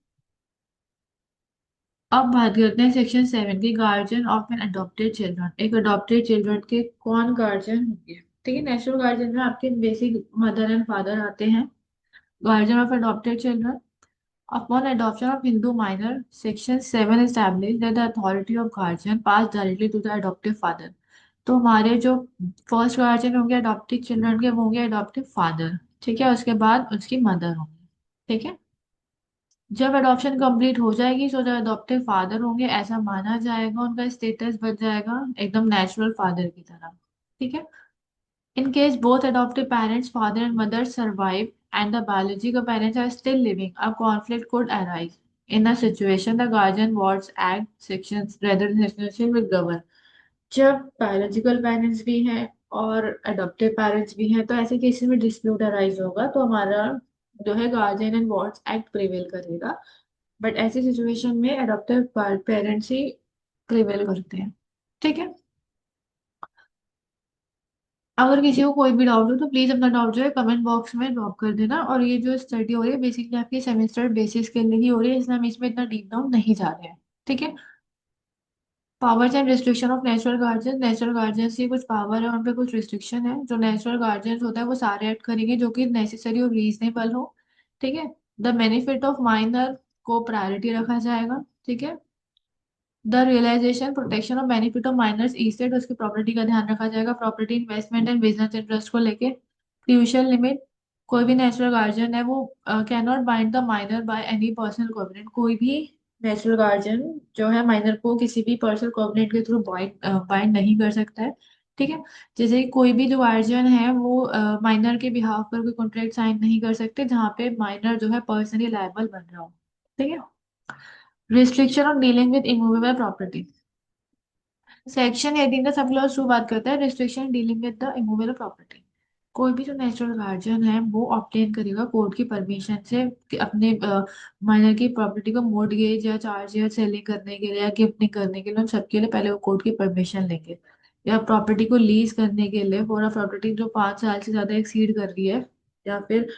अब बात करते हैं सेक्शन 7 की, guardian of an adopted children. एक अडॉप्टेड चिल्ड्रन के कौन गार्जियन होंगे? ठीक है। नेचुरल गार्जियन में आपके बेसिक मदर एंड फादर आते हैं। Guardian of adopted children, upon adoption of Hindu minor, Section 7 established that the authority of guardian passed directly to the adoptive father। तो हमारे जो फर्स्ट गार्जियन होंगे अडॉप्टिव चिल्ड्रन के, वो होंगे अडॉप्टिव फादर। ठीक है। उसके बाद उसकी मदर होंगी। ठीक है। जब अडॉप्शन कंप्लीट हो जाएगी तो जो अडॉप्टिव फादर होंगे, ऐसा माना जाएगा, उनका स्टेटस बन जाएगा एकदम नेचुरल फादर की तरह। ठीक है। In case both adoptive parents, father and mother, survive and the biological parents are still living, a conflict could arise. In a situation, the Guardian Wards Act sections rather than section will govern। जब biological parents भी हैं और adoptive parents भी हैं, तो ऐसे cases में dispute arise होगा, तो हमारा जो है guardian and wards act prevail करेगा। बट ऐसी सिचुएशन में अडॉप्टिव पेरेंट्स ही प्रिवेल करते हैं। ठीक है। अगर किसी को कोई भी डाउट हो तो प्लीज अपना डाउट जो है कमेंट बॉक्स में ड्रॉप कर देना। और ये जो स्टडी हो रही है बेसिकली आपकी सेमेस्टर बेसिस के लिए ही हो रही है, इसलिए हम इसमें इतना डीप डाउन नहीं जा रहे हैं। ठीक है। Powers and restriction of natural guardian, natural guardian की कुछ पावर है, उन पे कुछ रिस्ट्रिक्शन है। जो नेचुरल गार्जियन होता है वो सारे एक्ट करेंगे जो कि नेसेसरी और रीजनेबल हो। ठीक है। द बेनिफिट ऑफ माइनर को प्रायोरिटी रखा जाएगा। ठीक है। The realisation protection of benefit of minors estate, उसकी प्रॉपर्टी का ध्यान रखा जाएगा, property investment and business interest को लेके। क्रूशियल लिमिट, कोई भी नेचुरल गार्जियन है वो can not bind the minor by any personal covenant, कोई भी नेचुरल गार्जियन जो है माइनर को किसी भी पर्सनल कोऑर्डिनेट के थ्रू बाइंड बाइंड नहीं कर सकता है। ठीक है। जैसे कि कोई भी जो गार्जियन है वो माइनर के बिहाफ पर कोई कॉन्ट्रैक्ट साइन नहीं कर सकते जहाँ पे माइनर जो है पर्सनली लायबल बन रहा हो। ठीक है। Restriction on dealing with immovable property. Section 18 का सब क्लॉज 2 बात करता है restriction dealing with the immovable property. कोई भी जो नेचुरल गार्जियन है वो ऑब्टेन करेगा कोर्ट की परमिशन से कि अपने माइनर की प्रॉपर्टी को मोर्टगेज या चार्ज या सेलिंग करने के लिए या गिफ्ट नहीं करने के लिए उन सबके लिए पहले वो कोर्ट की परमिशन लेंगे। या प्रॉपर्टी को लीज करने के लिए फॉर अ प्रॉपर्टी जो 5 साल से ज्यादा एक्सीड कर रही है, या फिर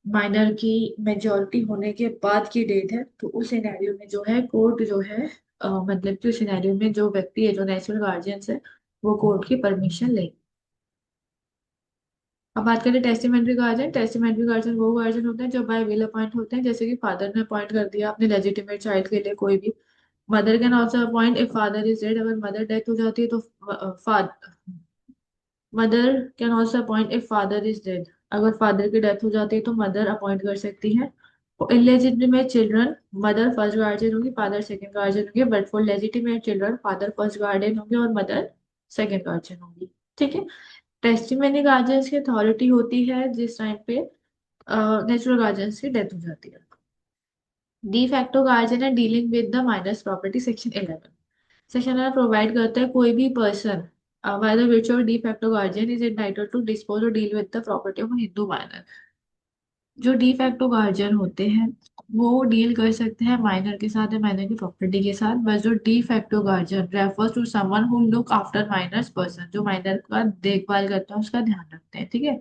माइनर की मेजॉरिटी होने के बाद की डेट है, तो उस सिनेरियो में जो है कोर्ट जो है मतलब कि उस सिनेरियो में जो व्यक्ति है जो नेचुरल गार्जियन है वो कोर्ट की परमिशन ले। अब बात करें टेस्टिमेंट्री गार्जियन। टेस्टिमेंट्री गार्जियन वो गार्जियन होते हैं जो बाय विल अपॉइंट होते हैं, जैसे कि फादर ने अपॉइंट कर दिया अपने लेजिटिमेट चाइल्ड के लिए कोई भी। Mother can also appoint if father is dead. अगर मदर डेथ हो जाती है तो mother can also appoint if father is dead. अगर फादर की डेथ हो जाती है तो मदर अपॉइंट कर सकती है। Illegitimate children mother first guardian होगी, फादर सेकंड गार्जियन होंगे, but for legitimate children father first guardian होंगे और मदर सेकंड गार्जियन होगी। ठीक है। टेस्टिमनी गार्जियंस की अथॉरिटी होती है जिस टाइम पे नेचुरल गार्जियंस की डेथ हो जाती है। डी फैक्टो गार्जियन है dealing with the minor's property. Section 11। Section 11 provide करता है कोई भी person by the which of de facto guardian is entitled to dispose और deal with the property of Hindu minor. जो डी फैक्टो गार्जियन होते हैं वो डील कर सकते हैं माइनर के साथ या माइनर की प्रॉपर्टी के साथ, बस जो de facto guardian refers to someone who look after minors person, जो माइनर का देखभाल करता है उसका ध्यान रखते हैं। ठीक है।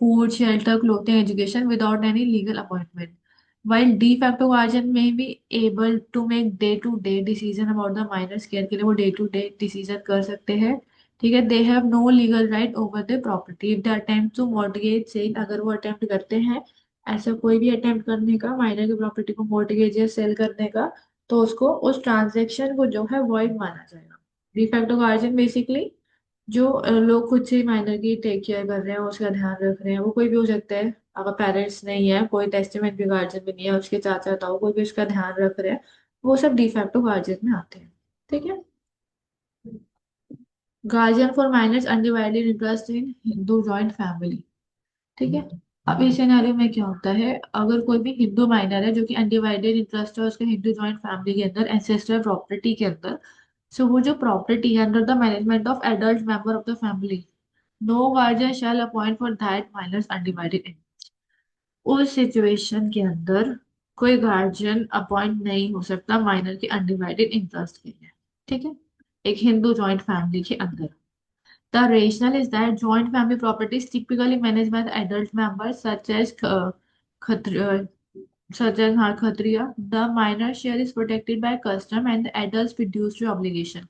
Food shelter clothing education without any legal appointment. While de facto guardian may be able to make day to day decision about the minor's care के लिए वो डे टू डे डिसीजन कर सकते हैं। ठीक है। They have no legal right over the property if the attempt to mortgage sale. अगर वो अटेम्प्ट करते हैं ऐसा कोई भी अटेम्प्ट करने का माइनर की प्रॉपर्टी को मॉर्टगेज या सेल करने का, तो उसको उस ट्रांजेक्शन को जो है वॉइड माना जाएगा। डिफैक्टो गार्जियन बेसिकली जो लोग खुद से माइनर की टेक केयर कर रहे हैं उसका ध्यान रख रहे हैं, वो कोई भी हो सकता है। अगर पेरेंट्स नहीं है, कोई टेस्टामेंट भी गार्जियन भी नहीं है, उसके चाचा ताऊ कोई भी उसका ध्यान रख रहे हैं, वो सब डिफैक्टो गार्जियन में आते हैं। ठीक है। Guardian for minors undivided interest in Hindu joint family. ठीक है। अब इस सिनेरियो में क्या होता है, अगर कोई भी हिंदू माइनर है जो कि अनडिवाइडेड इंटरेस्ट है उसके हिंदू जॉइंट फैमिली के अंदर एंसेस्ट्रल प्रॉपर्टी के अंदर, सो वो जो प्रॉपर्टी है under the management of adult member of the family, no guardian shall appoint for that minors undivided. उस सिचुएशन के अंदर कोई गार्जियन अपॉइंट नहीं हो सकता माइनर के अनडिवाइडेड इंटरेस्ट के लिए। ठीक है। एक हिंदू जॉइंट फैमिली के अंदर the rationale is that joint family property is typically managed by the adult members Khatri- such as Khatriya. The minor share is protected by custom and the adults fiduciary obligation.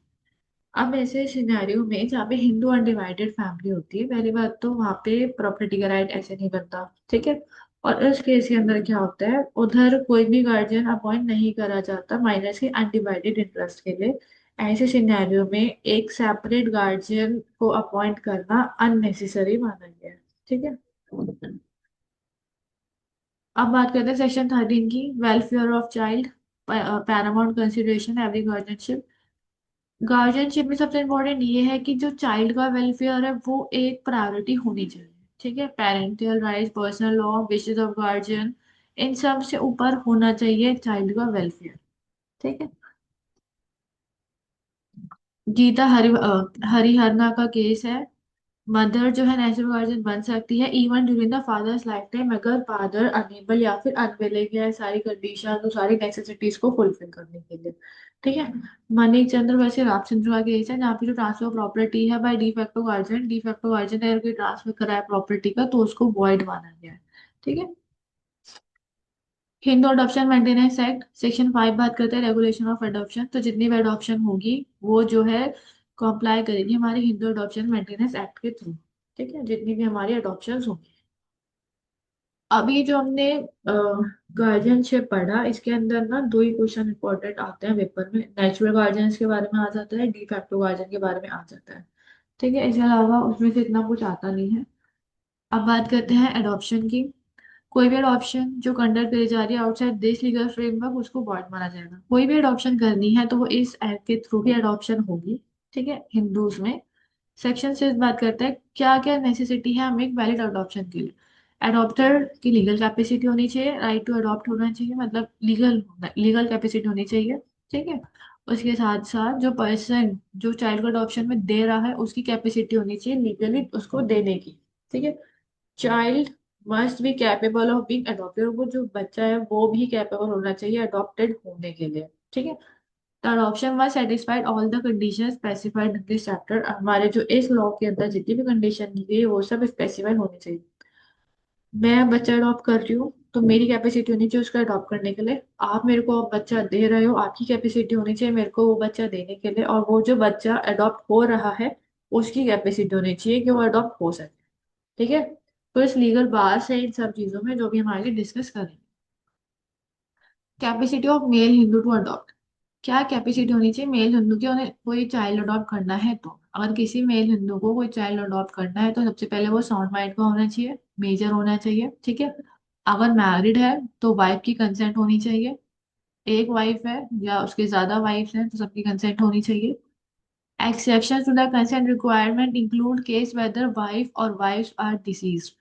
अब ऐसे scenario में जहाँ पे Hindu undivided family होती है, पहली बात तो वहाँ पे प्रॉपर्टी का राइट ऐसे नहीं बनता। ठीक है। और इस केस के अंदर क्या होता है, उधर कोई भी गार्जियन अपॉइंट नहीं करा जाता माइनर्स के अनडिवाइडेड इंटरेस्ट के लिए। ऐसे सिनेरियो में एक सेपरेट गार्जियन को अपॉइंट करना अननेसेसरी माना गया है। ठीक है। अब बात करते हैं सेक्शन 13 की, welfare of child Paramount consideration every guardianship. Guardianship में सबसे इम्पोर्टेंट ये है कि जो चाइल्ड का वेलफेयर है वो एक प्रायोरिटी होनी चाहिए। ठीक है। Parental rights, personal law, wishes of guardian, इन सब से ऊपर होना चाहिए चाइल्ड का वेलफेयर। ठीक है। गीता हरिहरना का केस है। मदर जो है नेचुरल गार्जियन बन सकती है even during the father's lifetime अगर फादर अनेबल या फिर अनविलिंग है सारी कंडीशन तो सारी नेसेसिटीज को फुलफिल करने के लिए। ठीक है। मणि चंद्र वैसे रामचंद्र का केस है जहाँ पे जो ट्रांसफर प्रॉपर्टी है बाय डी फैक्टो गार्जियन ने अगर कोई ट्रांसफर कराया प्रॉपर्टी का तो उसको वॉइड माना गया है। ठीक है। Hindu adoption maintenance act section 5 बात करते हैं रेगुलेशन ऑफ अडॉप्शन। तो जितनी भी अडॉप्शन होगी वो जो है कॉम्प्लाई करेगी हमारे हिंदू अडॉप्शन मेंटेनेंस एक्ट के थ्रू। ठीक है। जितनी भी हमारी अडॉप्शन होंगी। अभी जो हमने गार्जियनशिप पढ़ा इसके अंदर ना दो ही क्वेश्चन इंपॉर्टेंट आते हैं पेपर में, नेचुरल गार्जियंस के बारे में आ जाता है, डी फैक्टो गार्जियन के बारे में आ जाता है। ठीक है। इसके अलावा उसमें से इतना कुछ आता नहीं है। अब बात करते हैं अडॉप्शन की। कोई भी अडॉप्शन जो कंडक्ट करी जा रही है आउटसाइड दिस लीगल फ्रेमवर्क उसको वॉइड माना जाएगा। कोई भी अडॉप्शन करनी है तो वो इस एक्ट के थ्रू ही अडॉप्शन होगी। ठीक है, हिंदूज में सेक्शन 6 बात करता है क्या क्या नेसेसिटी है हमें एक वैलिड अडॉप्शन के लिए। अडॉप्टर की लीगल कैपेसिटी होनी चाहिए, राइट टू अडॉप्ट होना चाहिए, मतलब लीगल कैपेसिटी होनी चाहिए। ठीक है, उसके साथ साथ जो पर्सन जो चाइल्ड को अडॉप्शन में दे रहा है उसकी कैपेसिटी होनी चाहिए लीगली उसको देने की। ठीक है, child must be capable of being adopted, वो जो बच्चा है वो भी कैपेबल होना चाहिए अडॉप्टेड होने के लिए। ठीक है, the adoption must satisfied all the condition specified in this chapter, हमारे जो इस लॉ के अंदर जितनी भी कंडीशन दी गई है वो सब स्पेसिफाइड होनी चाहिए। मैं बच्चा अडॉप्ट कर रही हूँ तो मेरी कैपेसिटी होनी चाहिए उसका अडॉप्ट करने के लिए, आप मेरे को बच्चा दे रहे हो आपकी कैपेसिटी होनी चाहिए मेरे को वो बच्चा देने के लिए, और वो जो बच्चा अडॉप्ट हो रहा है उसकी कैपेसिटी होनी चाहिए कि वो अडॉप्ट हो सके। ठीक है, तो इस लीगल बार से इन सब चीजों में जो भी हम आगे डिस्कस करेंगे। Capacity of male Hindu to adopt, क्या कैपेसिटी होनी चाहिए मेल हिंदू की, उन्हें कोई चाइल्ड अडॉप्ट करना है तो अगर किसी मेल हिंदू को कोई चाइल्ड अडॉप्ट करना है तो सबसे पहले वो साउंड माइंड का होना चाहिए, मेजर होना चाहिए। ठीक है, अगर मैरिड है तो वाइफ की कंसेंट होनी चाहिए, एक वाइफ है या उसके ज्यादा वाइफ हैं तो सबकी कंसेंट होनी चाहिए। Exceptions to the consent requirement include case whether wife और wives are deceased,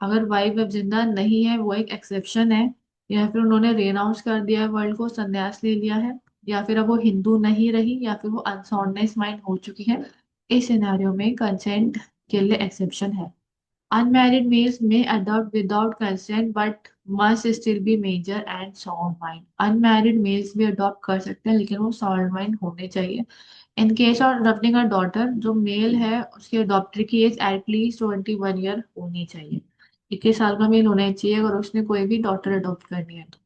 अगर वाइफ अब जिंदा नहीं है वो एक एक्सेप्शन है, या फिर उन्होंने रेनाउंस कर दिया है वर्ल्ड को, संन्यास ले लिया है, या फिर अब वो हिंदू नहीं रही, या फिर वो अनसाउंडनेस माइंड हो चुकी है, इस सिनेरियो में कंसेंट के लिए एक्सेप्शन है। Unmarried males may adopt without consent but must still be major and sound mind. Unmarried males भी adopt कर सकते हैं लेकिन वो sound mind होने चाहिए। In case of adopting a daughter, जो मेल है उसके अडॉप्टर की एज एटलीस्ट 21 ईयर होनी चाहिए, 21 साल का मेल होना चाहिए अगर उसने कोई भी डॉटर अडॉप्ट करनी है तो।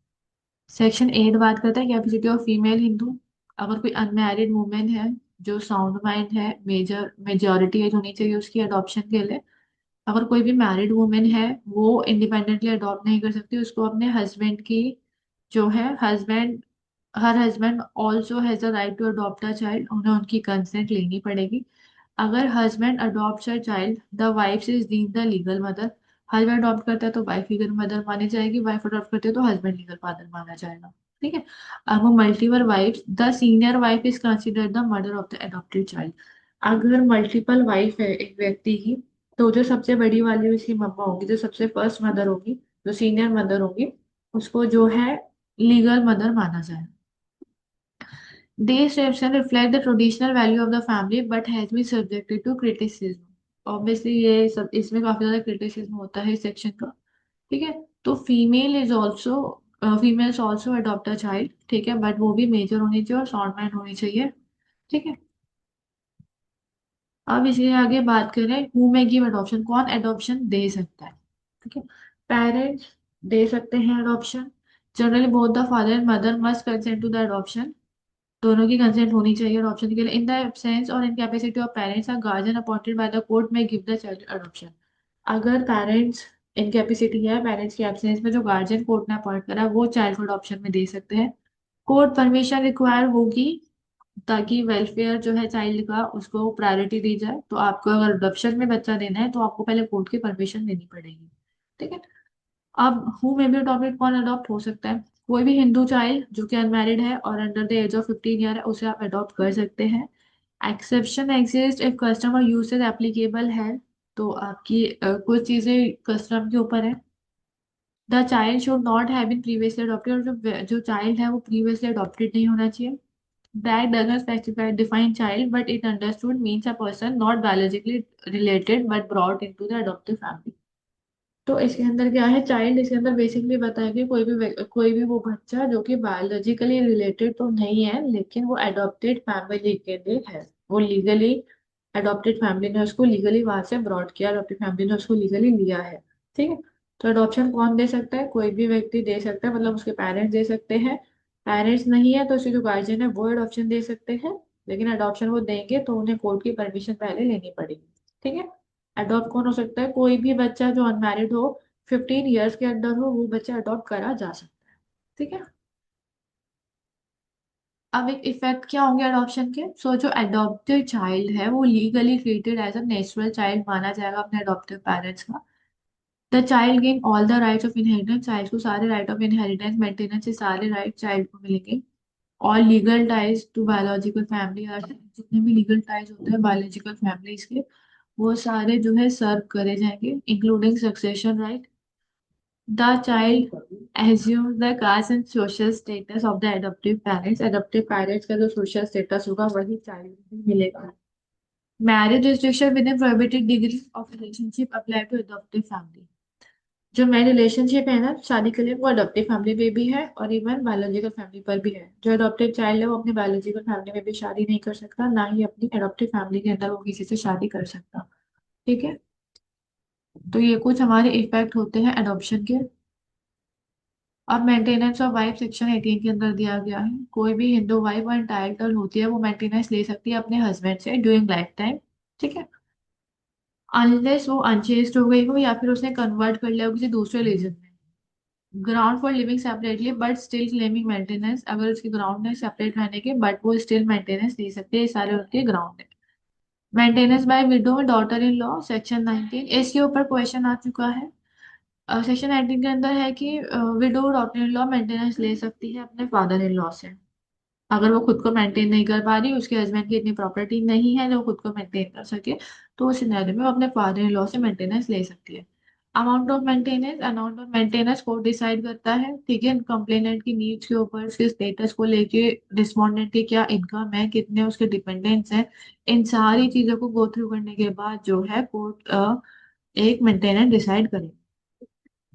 सेक्शन 8 बात करता है कैपेसिटी ऑफ फीमेल हिंदू, अगर कोई अनमैरिड वुमेन है जो साउंड माइंड है, मेजोरिटी एज होनी चाहिए उसकी अडॉप्शन के लिए। अगर कोई भी मैरिड वुमेन है वो इंडिपेंडेंटली अडॉप्ट नहीं कर सकती, उसको अपने हस्बैंड की जो है हस्बैंड, हर husband also has the right to adopt a child, उन्हें उनकी कंसेंट लेनी पड़ेगी। अगर husband adopt a child the wife is deemed the legal mother, husband adopt करता है तो वाइफ लीगल मदर मानी जाएगी, वाइफ अडॉप्ट करती है तो हस्बैंड लीगल फादर माना जाएगा। ठीक है, अब multiple wife the senior wife is considered the mother of the adopted child, अगर मल्टीपल वाइफ है एक व्यक्ति की तो जो सबसे बड़ी वाली उसकी मम्मा होगी, जो सबसे फर्स्ट मदर होगी, जो सीनियर मदर होगी, उसको जो है लीगल मदर माना जाए। These steps reflect the traditional value of the family but has been subjected to criticism. Obviously ये सब इसमें काफी ज्यादा क्रिटिसिज्म होता है इस सेक्शन का। ठीक है, तो females also adopt a child, ठीक है, बट वो भी मेजर होनी चाहिए और साउंड माइंड होनी चाहिए। ठीक है, अब इसके आगे बात करें हु मे गिव अडॉप्शन, कौन अडॉप्शन दे सकता है। ठीक है, पेरेंट्स दे सकते हैं adoption, generally both the father and mother must consent to the adoption, दोनों की कंसेंट होनी चाहिए अडॉप्शन के लिए। इन द एब्सेंस और incapacity of parents a guardian appointed by the court may give the child adoption, अगर parents incapacity है, parents की एब्सेंस में जो गार्जियन कोर्ट ने अपॉइंट करा है वो चाइल्ड को अडॉप्शन में दे सकते हैं। कोर्ट परमिशन रिक्वायर होगी ताकि वेलफेयर जो है चाइल्ड का उसको प्रायोरिटी दी जाए, तो आपको अगर अडॉप्शन में बच्चा देना है तो आपको पहले कोर्ट की परमिशन लेनी पड़ेगी। ठीक है, अब हु मे बी अडॉप्टेड, कौन अडॉप्ट हो सकता है, कोई भी हिंदू चाइल्ड जो कि अनमैरिड है और under the age of 15 year है उसे आप अडॉप्ट कर सकते हैं। Exception exist if custom or usage applicable है, तो आपकी कुछ चीजें कस्टम के ऊपर है। The child should not have been previously adopted, और जो चाइल्ड है वो प्रीवियसली अडॉप्टेड नहीं होना चाहिए। That does not specify define child but it understood means a person not biologically related but brought into the adoptive family। तो इसके अंदर क्या है, चाइल्ड इसके अंदर बेसिकली बताया कि कोई भी वो बच्चा जो कि बायोलॉजिकली रिलेटेड तो नहीं है लेकिन वो अडॉप्टेड फैमिली के लिए है, वो लीगली अडॉप्टेड फैमिली ने उसको लीगली वहां से ब्रॉड किया, अडॉप्टेड फैमिली ने उसको लीगली लिया है। ठीक है, तो अडॉप्शन कौन दे सकता है, कोई भी व्यक्ति दे सकता है, मतलब उसके पेरेंट्स दे सकते हैं, पेरेंट्स नहीं है तो उसके जो गार्जियन है वो अडॉप्शन दे सकते हैं, लेकिन अडॉप्शन वो देंगे तो उन्हें कोर्ट की परमिशन पहले लेनी पड़ेगी। ठीक है, अडॉप्ट कौन हो सकता है, कोई भी बच्चा जो अनमैरिड हो, 15 ईयर्स के अंडर हो, वो बच्चा अडॉप्ट करा जा सकता है। ठीक है, अब एक इफेक्ट क्या होंगे अडॉप्शन के, सो जो अडॉप्टेड चाइल्ड है वो legally treated as a natural child माना जाएगा अपने अडॉप्टिव पेरेंट्स का। The child gain all the rights of inheritance, child को सारे राइट ऑफ इनहेरिटेंस मेंटेनेंस से सारे राइट चाइल्ड को मिलेंगे। और legal ties to biological family, जितने भी लीगल टाइज होते हैं बायोलॉजिकल फैमिलीज के, वो सारे जो है सर्व करे जाएंगे, including succession right. The child assumes the caste and social status of the adoptive parents. Adoptive parents का जो social status होगा वही child को भी मिलेगा। Marriage restriction within prohibited degree of relationship apply to adoptive family। जो marriage relationship है ना शादी के लिए, वो अडॉप्टिव फैमिली पे भी है और इवन बायोलॉजिकल फैमिली पर भी है। जो अडॉप्टिव चाइल्ड है वो अपनी बायोलॉजिकल फैमिली में भी शादी नहीं कर सकता, ना ही अपनी अडॉप्टिव फैमिली के अंदर वो किसी से शादी कर सकता। ठीक है। तो ये कुछ हमारे इफेक्ट होते हैं अडॉप्शन के। अब मेंटेनेंस ऑफ वाइफ सेक्शन 18 के अंदर दिया गया है, कोई भी हिंदू वाइफ और एंटाइटल होती है वो मेंटेनेंस ले सकती है अपने हस्बैंड से ड्यूरिंग लाइफ टाइम। ठीक है। अनलेस वो अनचेस्ट हो गई हो या फिर उसने कन्वर्ट कर लिया हो किसी दूसरे रिलीजन में। Ground for living separately but still claiming maintenance, अगर उसके ग्राउंड है सेपरेट रहने के बट वो स्टिल मेंटेनेंस ले सकते हैं, ये सारे उनके ग्राउंड है। मेंटेनेंस बाय विडो में डॉटर इन लॉ सेक्शन 19, इसके ऊपर क्वेश्चन आ चुका है। सेक्शन 19 के अंदर है कि window daughter in law maintenance ले सकती है अपने फादर इन लॉ से, अगर वो खुद को मेंटेन नहीं कर पा रही, उसके हस्बैंड की इतनी प्रॉपर्टी नहीं है जो खुद को मेंटेन कर सके, तो उस सिनेरियो में वो अपने फादर इन लॉ से मेंटेनेंस ले सकती है। Amount of maintenance court decide करता है। ठीक है। कंप्लेनेंट की नीड्स के ऊपर, उसके स्टेटस को लेके, रिस्पोंडेंट की क्या इनकम है, कितने उसके डिपेंडेंट्स हैं, इन सारी चीजों को गो थ्रू करने के बाद जो है कोर्ट एक मेंटेनेंस डिसाइड करे।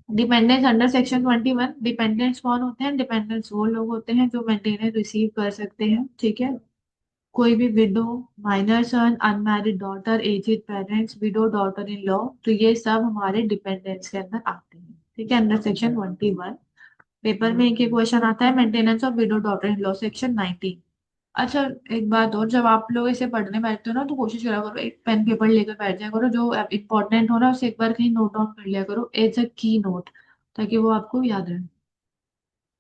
डिपेंडेंस अंडर सेक्शन 21, डिपेंडेंट्स कौन होते हैं? डिपेंडेंट्स वो लोग होते हैं जो मेंटेनेंस रिसीव कर सकते हैं। ठीक है। कोई भी widow, minor son, unmarried daughter, aged parents, widow, daughter in law, तो ये सब हमारे डिपेंडेंट्स के अंदर आते हैं। ठीक है, अंडर सेक्शन 21। पेपर में एक क्वेश्चन आता है maintenance of window daughter in law section 19। अच्छा, एक बात और, जब आप लोग इसे पढ़ने बैठते हो ना तो कोशिश करा करो एक पेन पेपर लेकर बैठ जाया करो, जो इंपॉर्टेंट हो ना उसे एक बार कहीं नोट डाउन कर लिया करो एज अ की नोट, ताकि वो आपको याद रहे।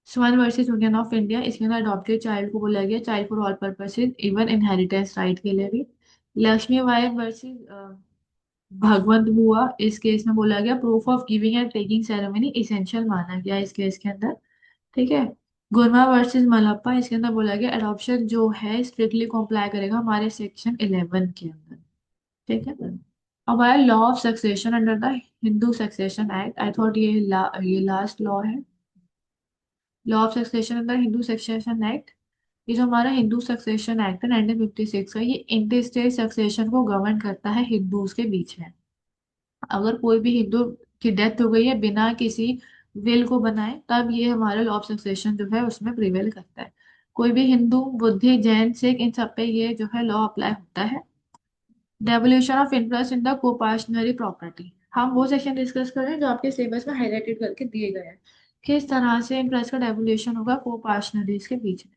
स्वन वर्सेस यूनियन ऑफ इंडिया, इसके अंदर अडॉप्टेड चाइल्ड को बोला गया child for all purposes even inheritance right के लिए भी। लक्ष्मी बाई वर्सेस भगवंत बुआ, इस केस में बोला गया proof of giving and taking ceremony essential माना गया इस केस के अंदर। ठीक है। गुरमा वर्सेस मलप्पा, इसके अंदर बोला गया अडॉप्शन जो है स्ट्रिक्टली कॉम्प्लाई करेगा हमारे सेक्शन 11 के अंदर। ठीक है। अब आया law of succession under the Hindu succession act, I thought ये लास्ट लॉ है। लॉ ऑफ सक्सेशन अंदर हिंदू सक्सेशन एक्ट, ये जो हमारा हिंदू सक्सेशन एक्ट है 1956 का, ये इंटर स्टेट सक्सेशन को गवर्न करता है हिंदूज के बीच में। अगर कोई भी हिंदू की डेथ हो गई है बिना किसी विल को बनाए, तब ये हमारा लॉ ऑफ सक्सेशन जो है उसमें प्रिवेल करता है। कोई भी हिंदू, बुद्धि, जैन, सिख, इन सब पे ये जो है लॉ अप्लाई होता है। Devolution of interest in the coparcenary property, हम वो सेक्शन डिस्कस कर रहे हैं जो आपके सिलेबस में हाईलाइटेड करके दिए गए हैं, किस तरह से इंटरेस्ट का डेवोल्यूशन होगा कोपाशनरीज के बीच में।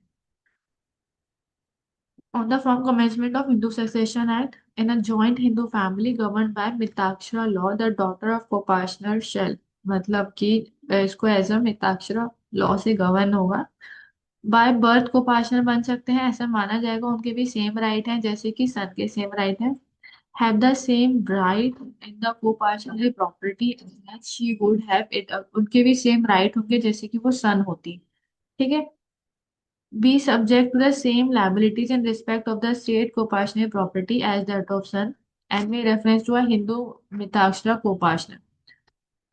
On the firm commencement of Hindu Succession Act, in a joint Hindu family governed by Mitakshara law, the daughter of co-partner shall, मतलब कि इसको एज अ मिताक्षरा लॉ से गवर्न होगा। बाय बर्थ को पार्टनर बन सकते हैं, ऐसा माना जाएगा, उनके भी सेम राइट हैं जैसे कि सन के सेम राइट हैं। Have the same right in the co partner property as she would have it, उनके भी सेम राइट होंगे जैसे कि वो सन होती। ठीक है। Be subject to the same liabilities in respect of the state co-partner property as that of son, and may reference to a Hindu Mitakshara co-partner,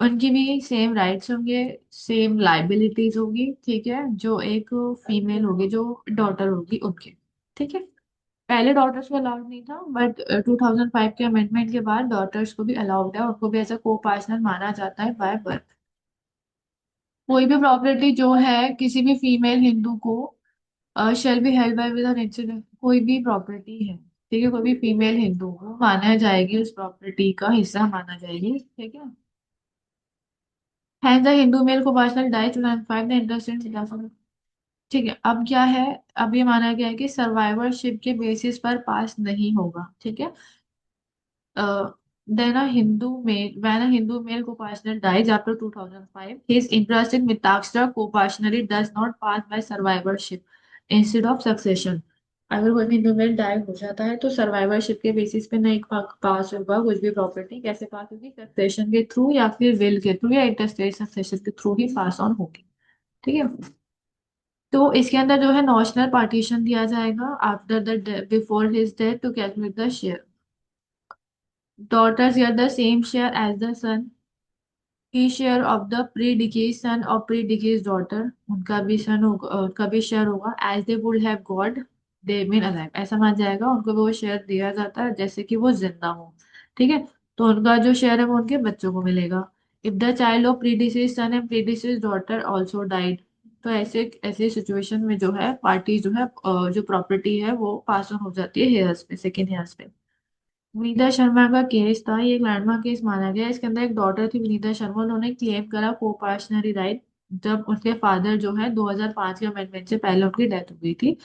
उनकी भी सेम राइट्स होंगे, सेम लाइबिलिटीज होगी। ठीक है, जो एक फीमेल होगी जो डॉटर होगी उनके। ठीक है। पहले डॉटर्स को अलाउड नहीं था, बट 2005 के अमेंडमेंट के बाद डॉटर्स को भी अलाउड है, उनको भी एज अ को पार्टनर माना जाता है बाय बर्थ। कोई भी प्रॉपर्टी जो है किसी भी फीमेल हिंदू को shall be held by with an incident, कोई भी प्रॉपर्टी है, ठीक है, कोई भी फीमेल हिंदू को माना जाएगी, उस प्रॉपर्टी का हिस्सा माना जाएगी। ठीक है। हैंस द हिंदू मेल को पर्सनल डाइज 2005 ने इंटरेस्ट। ठीक है। अब क्या है, अब ये माना गया है कि सर्वाइवरशिप के बेसिस पर पास नहीं होगा। ठीक है। Then a Hindu male, when a Hindu male co-partner dies after 2005, his interest in Mitaksha co-partnership does not pass by survivorship instead of succession. अगर कोई भी हिंदू मेल डाई हो जाता है तो सर्वाइवरशिप के बेसिस पे नहीं पास होगा कुछ भी प्रॉपर्टी। कैसे पास होगी? सक्सेशन के थ्रू या फिर विल के थ्रू या इंटरस्टेट सक्सेशन के थ्रू ही पास ऑन होगी। ठीक है। तो इसके अंदर जो है नॉशनल पार्टीशन दिया जाएगा after the before his death to calculate the share. Daughters get the same share as the son. की share of the predeceased son और प्री डिकेज डॉटर, उनका भी सन होगा, उनका भी शेयर होगा as they would have got they been alive. ऐसा मान जाएगा उनको भी वो शेयर दिया जाता है जैसे कि वो जिंदा हो। ठीक है। तो उनका जो शेयर है वो उनके बच्चों को मिलेगा। If the child of predeceased son and predeceased daughter also died, तो ऐसे ऐसे सिचुएशन में जो है पार्टी जो है जो प्रॉपर्टी है वो पास ऑन हो जाती है हेयर्स पे, सेकेंड हेयर्स पे। विनीता शर्मा का केस था, ये एक लैंडमार्क केस माना गया। इसके अंदर एक डॉटर थी विनीता शर्मा, उन्होंने क्लेम करा को पार्शनरी राइट जब उसके फादर जो है 2005 के अमेंडमेंट से पहले उनकी डेथ हो गई थी।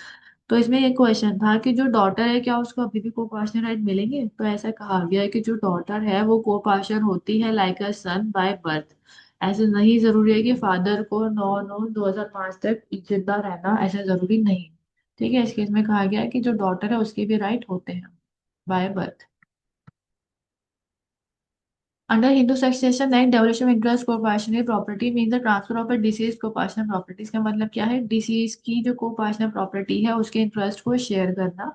तो इसमें एक क्वेश्चन था कि जो डॉटर है क्या उसको अभी भी को पार्शनल राइट मिलेंगे? तो ऐसा कहा गया है कि जो डॉटर है वो को पार्षण होती है like a son by birth. ऐसे नहीं जरूरी है कि फादर को 9/9/2005 तक जिंदा रहना, ऐसा जरूरी नहीं। ठीक है। इस केस में कहा गया है कि जो डॉटर है उसके भी राइट होते हैं by birth. Under Hindu succession right, devolution of interest proportionate property means the transfer of a deceased proportional property। इसका मतलब क्या है? डिसीज की जो proportional प्रॉपर्टी है उसके इंटरेस्ट को शेयर करना।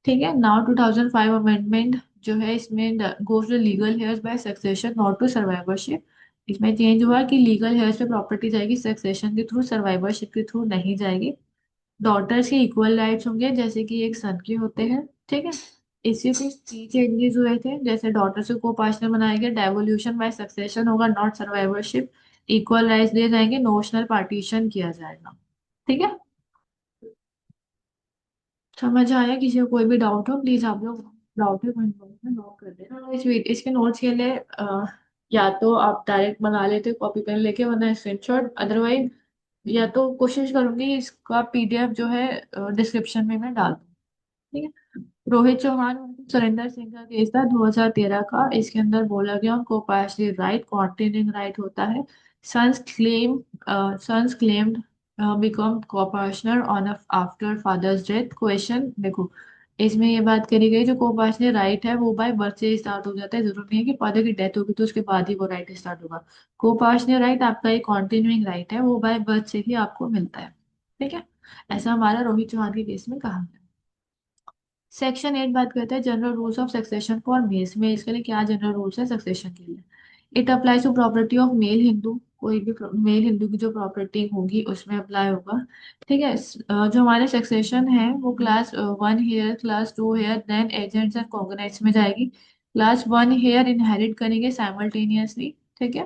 ठीक है। नाउ 2005 अमेंडमेंट जो है इसमें goes to legal heirs by succession not to survivorship. इसमें चेंज हुआ कि लीगल हेयर्स पे प्रॉपर्टी जाएगी सक्सेशन के थ्रू, सर्वाइवरशिप के थ्रू नहीं जाएगी। डॉटर्स के इक्वल राइट्स होंगे जैसे कि एक सन के होते हैं। ठीक है। इससे कुछ की चेंजेस हुए थे, जैसे डॉटर्स को पार्टनर बनाया गया, डेवोल्यूशन बाय सक्सेशन होगा नॉट सर्वाइवरशिप। इक्वल राइट्स दिए जाएंगे, नोशनल पार्टीशन किया जाएगा। ठीक है। समझ आया? किसी को कोई भी डाउट हो प्लीज आप लोग डाउट है कमेंट बॉक्स में नोट कर देना। और इसके नोट्स के लिए या तो आप डायरेक्ट मंगा लेते कॉपी पेन लेके, वरना स्क्रीनशॉट, अदरवाइज या तो कोशिश करूंगी इसका पीडीएफ जो है डिस्क्रिप्शन में मैं डाल दूँ। ठीक है। रोहित चौहान सुरेंद्र सिंह का केस था 2013 का। इसके अंदर बोला गया उनको पार्शली राइट कॉन्टिन्यूइंग राइट होता है। Sons claim sons claimed become coparcener on after father's death. Question देखो, इसमें ये बात करी गई जो कोपार्शनल राइट है वो बाय बर्थ से स्टार्ट हो जाता है, जरूरी नहीं है कि फादर की डेथ होगी तो उसके बाद ही वो राइट स्टार्ट होगा। कोपार्शनल राइट आपका एक कॉन्टिन्यूइंग राइट है, वो बाय बर्थ से ही आपको मिलता है। ठीक है। ऐसा हमारा रोहित चौहान के केस में कहा गया। सेक्शन 8 बात करते हैं general rules of succession for males. Males के लिए क्या जनरल रूल्स है सक्सेशन के लिए? It applies to property of male Hindu. कोई भी मेल हिंदू की जो प्रॉपर्टी होगी उसमें अप्लाई होगा। ठीक है। जो हमारे सक्सेशन है वो class 1 heir, class 2 heir, then agnates and cognates में जाएगी। क्लास 1 हेयर इनहेरिट करेंगे साइमल्टेनियसली। ठीक है।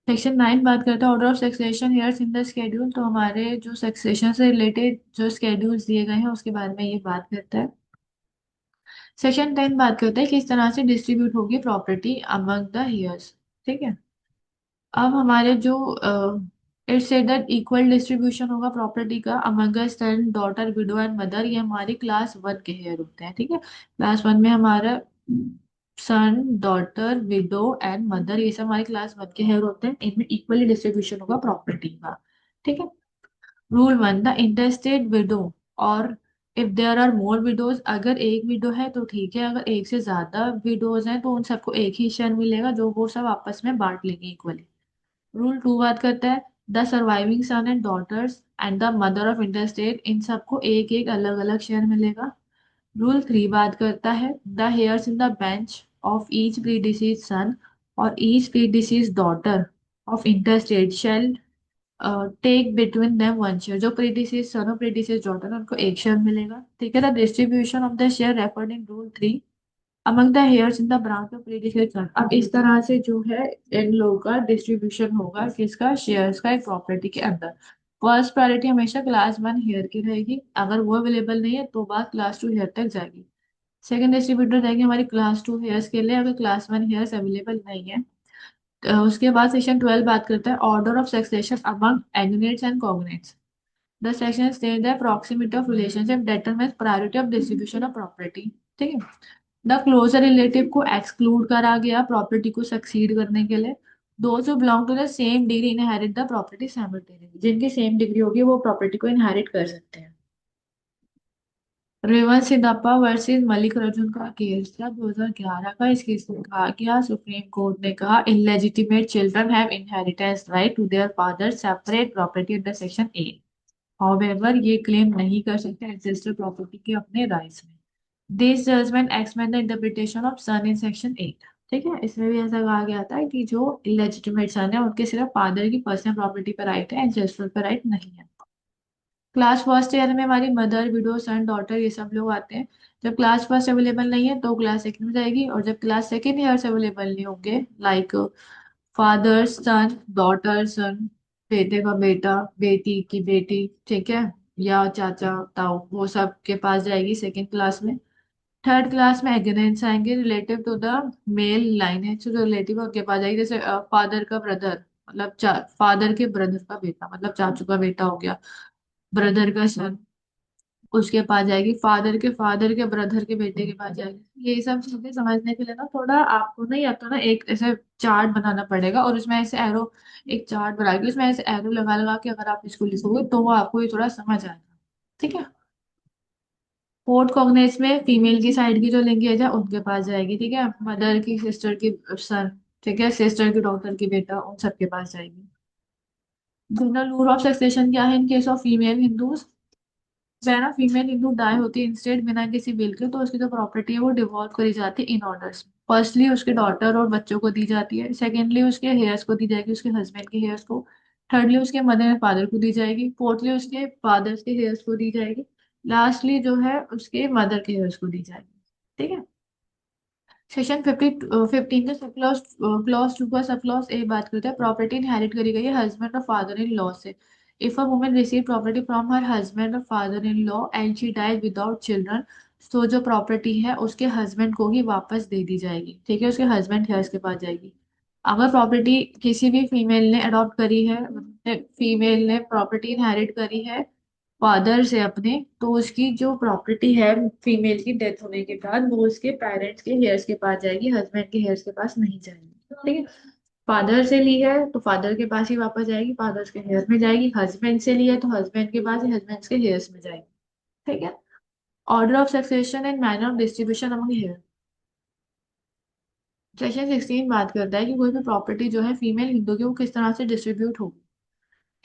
सेक्शन 9 बात करते हैं order of succession heirs in the schedule. तो हमारे जो सक्सेशन से रिलेटेड जो स्केड्यूल्स दिए गए हैं उसके बारे में ये बात करता है। सेशन 10 बात करते हैं किस तरह से डिस्ट्रीब्यूट होगी प्रॉपर्टी अमंग द हेयर्स। ठीक है। अब हमारे जो it's said that equal distribution होगा प्रॉपर्टी का among son daughter window and mother. ये हमारी क्लास 1 के हेयर होते हैं। ठीक है। क्लास 1 में हमारा son daughter window and mother, ये सब हमारी क्लास 1 के हेयर होते हैं। इनमें इक्वली डिस्ट्रीब्यूशन होगा प्रॉपर्टी का। ठीक है। रूल 1, द इंटेस्टेड विडो और if there are more widows, अगर एक विडो है तो ठीक है, अगर एक से ज्यादा विडोज हैं तो उन सबको एक ही शेयर मिलेगा जो वो सब आपस में बांट लेंगे इक्वली। रूल 2 बात करता है the surviving son and daughters and the mother of intestate, इन सबको एक एक अलग अलग शेयर मिलेगा। रूल 3 बात करता है the heirs in the bench of each predeceased son और each predeceased daughter of intestate shall take between them one share. जो प्रीडिसेस सन और प्रीडिसेस डॉटर है उनको एक शेयर मिलेगा। ठीक है। The distribution of the share referred in rule 3 among the heirs in the branch of predeceased son. अब इस तरह से जो है इन लोगों का डिस्ट्रीब्यूशन होगा किसका? शेयर्स का एक प्रॉपर्टी के अंदर। फर्स्ट प्रायोरिटी हमेशा क्लास 1 हेयर की रहेगी, अगर वो अवेलेबल नहीं है तो बात क्लास 2 हेयर तक जाएगी। सेकंड डिस्ट्रीब्यूटर रहेगी हमारी क्लास 2 हेयर्स के लिए, अगर क्लास 1 हेयर्स अवेलेबल नहीं है। उसके बाद सेक्शन 12 बात करता है order of succession among agnates and cognates. The section state the proximity of relationship determines priority of distribution of property. ठीक है। द क्लोजर रिलेटिव को एक्सक्लूड करा गया प्रॉपर्टी को सक्सीड करने के लिए। Those who belong to the same degree inherit the property simultaneously, जिनकी सेम डिग्री होगी वो प्रॉपर्टी को इनहेरिट कर सकते हैं। रेवंत सिद्धप्पा वर्सेस मलिक अर्जुन का केस था 2011 का। इस केस में कहा गया, सुप्रीम कोर्ट ने कहा illegitimate children have inheritance right to their father separate property under section 8। However ये क्लेम नहीं कर सकते एंसेस्टर प्रॉपर्टी के अपने राइट्स में। This judgment expand the interpretation of son in section 8। ठीक है, इसमें भी ऐसा कहा गया था कि जो इलेजिटिमेट सन है उनके सिर्फ फादर की पर्सनल प्रॉपर्टी पर राइट है, एंसेस्ट्रल पर राइट नहीं है। क्लास फर्स्ट ईयर में हमारी मदर, विडो, सन, डॉटर ये सब लोग आते हैं। जब क्लास फर्स्ट अवेलेबल नहीं है तो क्लास सेकंड में जाएगी, और जब क्लास सेकंड ईयर अवेलेबल नहीं होंगे, लाइक फादर सन, डॉटर सन, बेटे का बेटा, बेटी की बेटी, ठीक है, या चाचा ताऊ, वो सब के पास जाएगी सेकंड क्लास में। थर्ड क्लास में अगेनेंस्ट आएंगे relative to the male lineage, जो रिलेटिव है उनके पास जाएगी, जैसे फादर का ब्रदर, मतलब फादर के ब्रदर का बेटा, मतलब चाचू का बेटा हो गया, ब्रदर का सन, उसके पास जाएगी। फादर के ब्रदर के बेटे के पास जाएगी। ये सब चीजें समझने के लिए ना थोड़ा आपको नहीं आता ना, एक ऐसे चार्ट बनाना पड़ेगा, और उसमें ऐसे एरो, एक चार्ट बनाएगी उसमें ऐसे एरो लगा लगा के अगर आप इसको लिखोगे तो वो आपको ये थोड़ा समझ आएगा। ठीक है। फोर्थ कॉग्नेस में फीमेल की साइड की जो लिंकेज है उनके पास जाएगी। ठीक है, मदर की, सिस्टर की सन, ठीक है, सिस्टर की डॉटर की बेटा, उन सबके पास जाएगी। जनरल रूल ऑफ सक्सेशन क्या है in case of female Hindus? ना फीमेल हिंदू डाई होती है इंस्टेड बिना किसी विल के, तो उसकी जो प्रॉपर्टी है वो डिवॉल्व करी जाती है इन ऑर्डर्स। फर्स्टली उसके डॉटर और बच्चों को दी जाती है, सेकेंडली उसके हेयर्स को दी जाएगी, उसके हस्बैंड के हेयर्स को, थर्डली उसके मदर एंड फादर को दी जाएगी, फोर्थली उसके फादर्स के हेयर्स को दी जाएगी, लास्टली जो है उसके मदर के हेयर्स को दी जाएगी। ठीक है। सेक्शन 15 का सब क्लॉज, क्लॉज 2 का सब क्लॉज ए बात करता है प्रॉपर्टी इनहेरिट करी गई है हस्बैंड और फादर इन लॉ से। If a woman receive property from her husband और father in law and she dies without children, तो जो प्रॉपर्टी है उसके हस्बैंड को ही वापस दे दी जाएगी। ठीक है, उसके हस्बैंड है उसके पास जाएगी। अगर प्रॉपर्टी किसी भी फीमेल ने अडॉप्ट करी है, फीमेल ने प्रॉपर्टी इनहेरिट करी है फादर से अपने, तो उसकी जो प्रॉपर्टी है फीमेल की डेथ होने के बाद वो उसके पेरेंट्स के हेयर्स के पास जाएगी, हस्बैंड के हेयर्स के पास नहीं जाएगी। ठीक है। फादर से ली है तो फादर के पास ही वापस जाएगी, फादर्स के हेयर्स में जाएगी। हस्बैंड से ली है तो हस्बैंड के पास ही, हस्बैंड के हेयर्स में जाएगी। ठीक है। Order of succession and manner of distribution among heir. Section 16 बात करता है कि कोई भी प्रॉपर्टी जो है फीमेल हिंदू की वो किस तरह से डिस्ट्रीब्यूट होगी।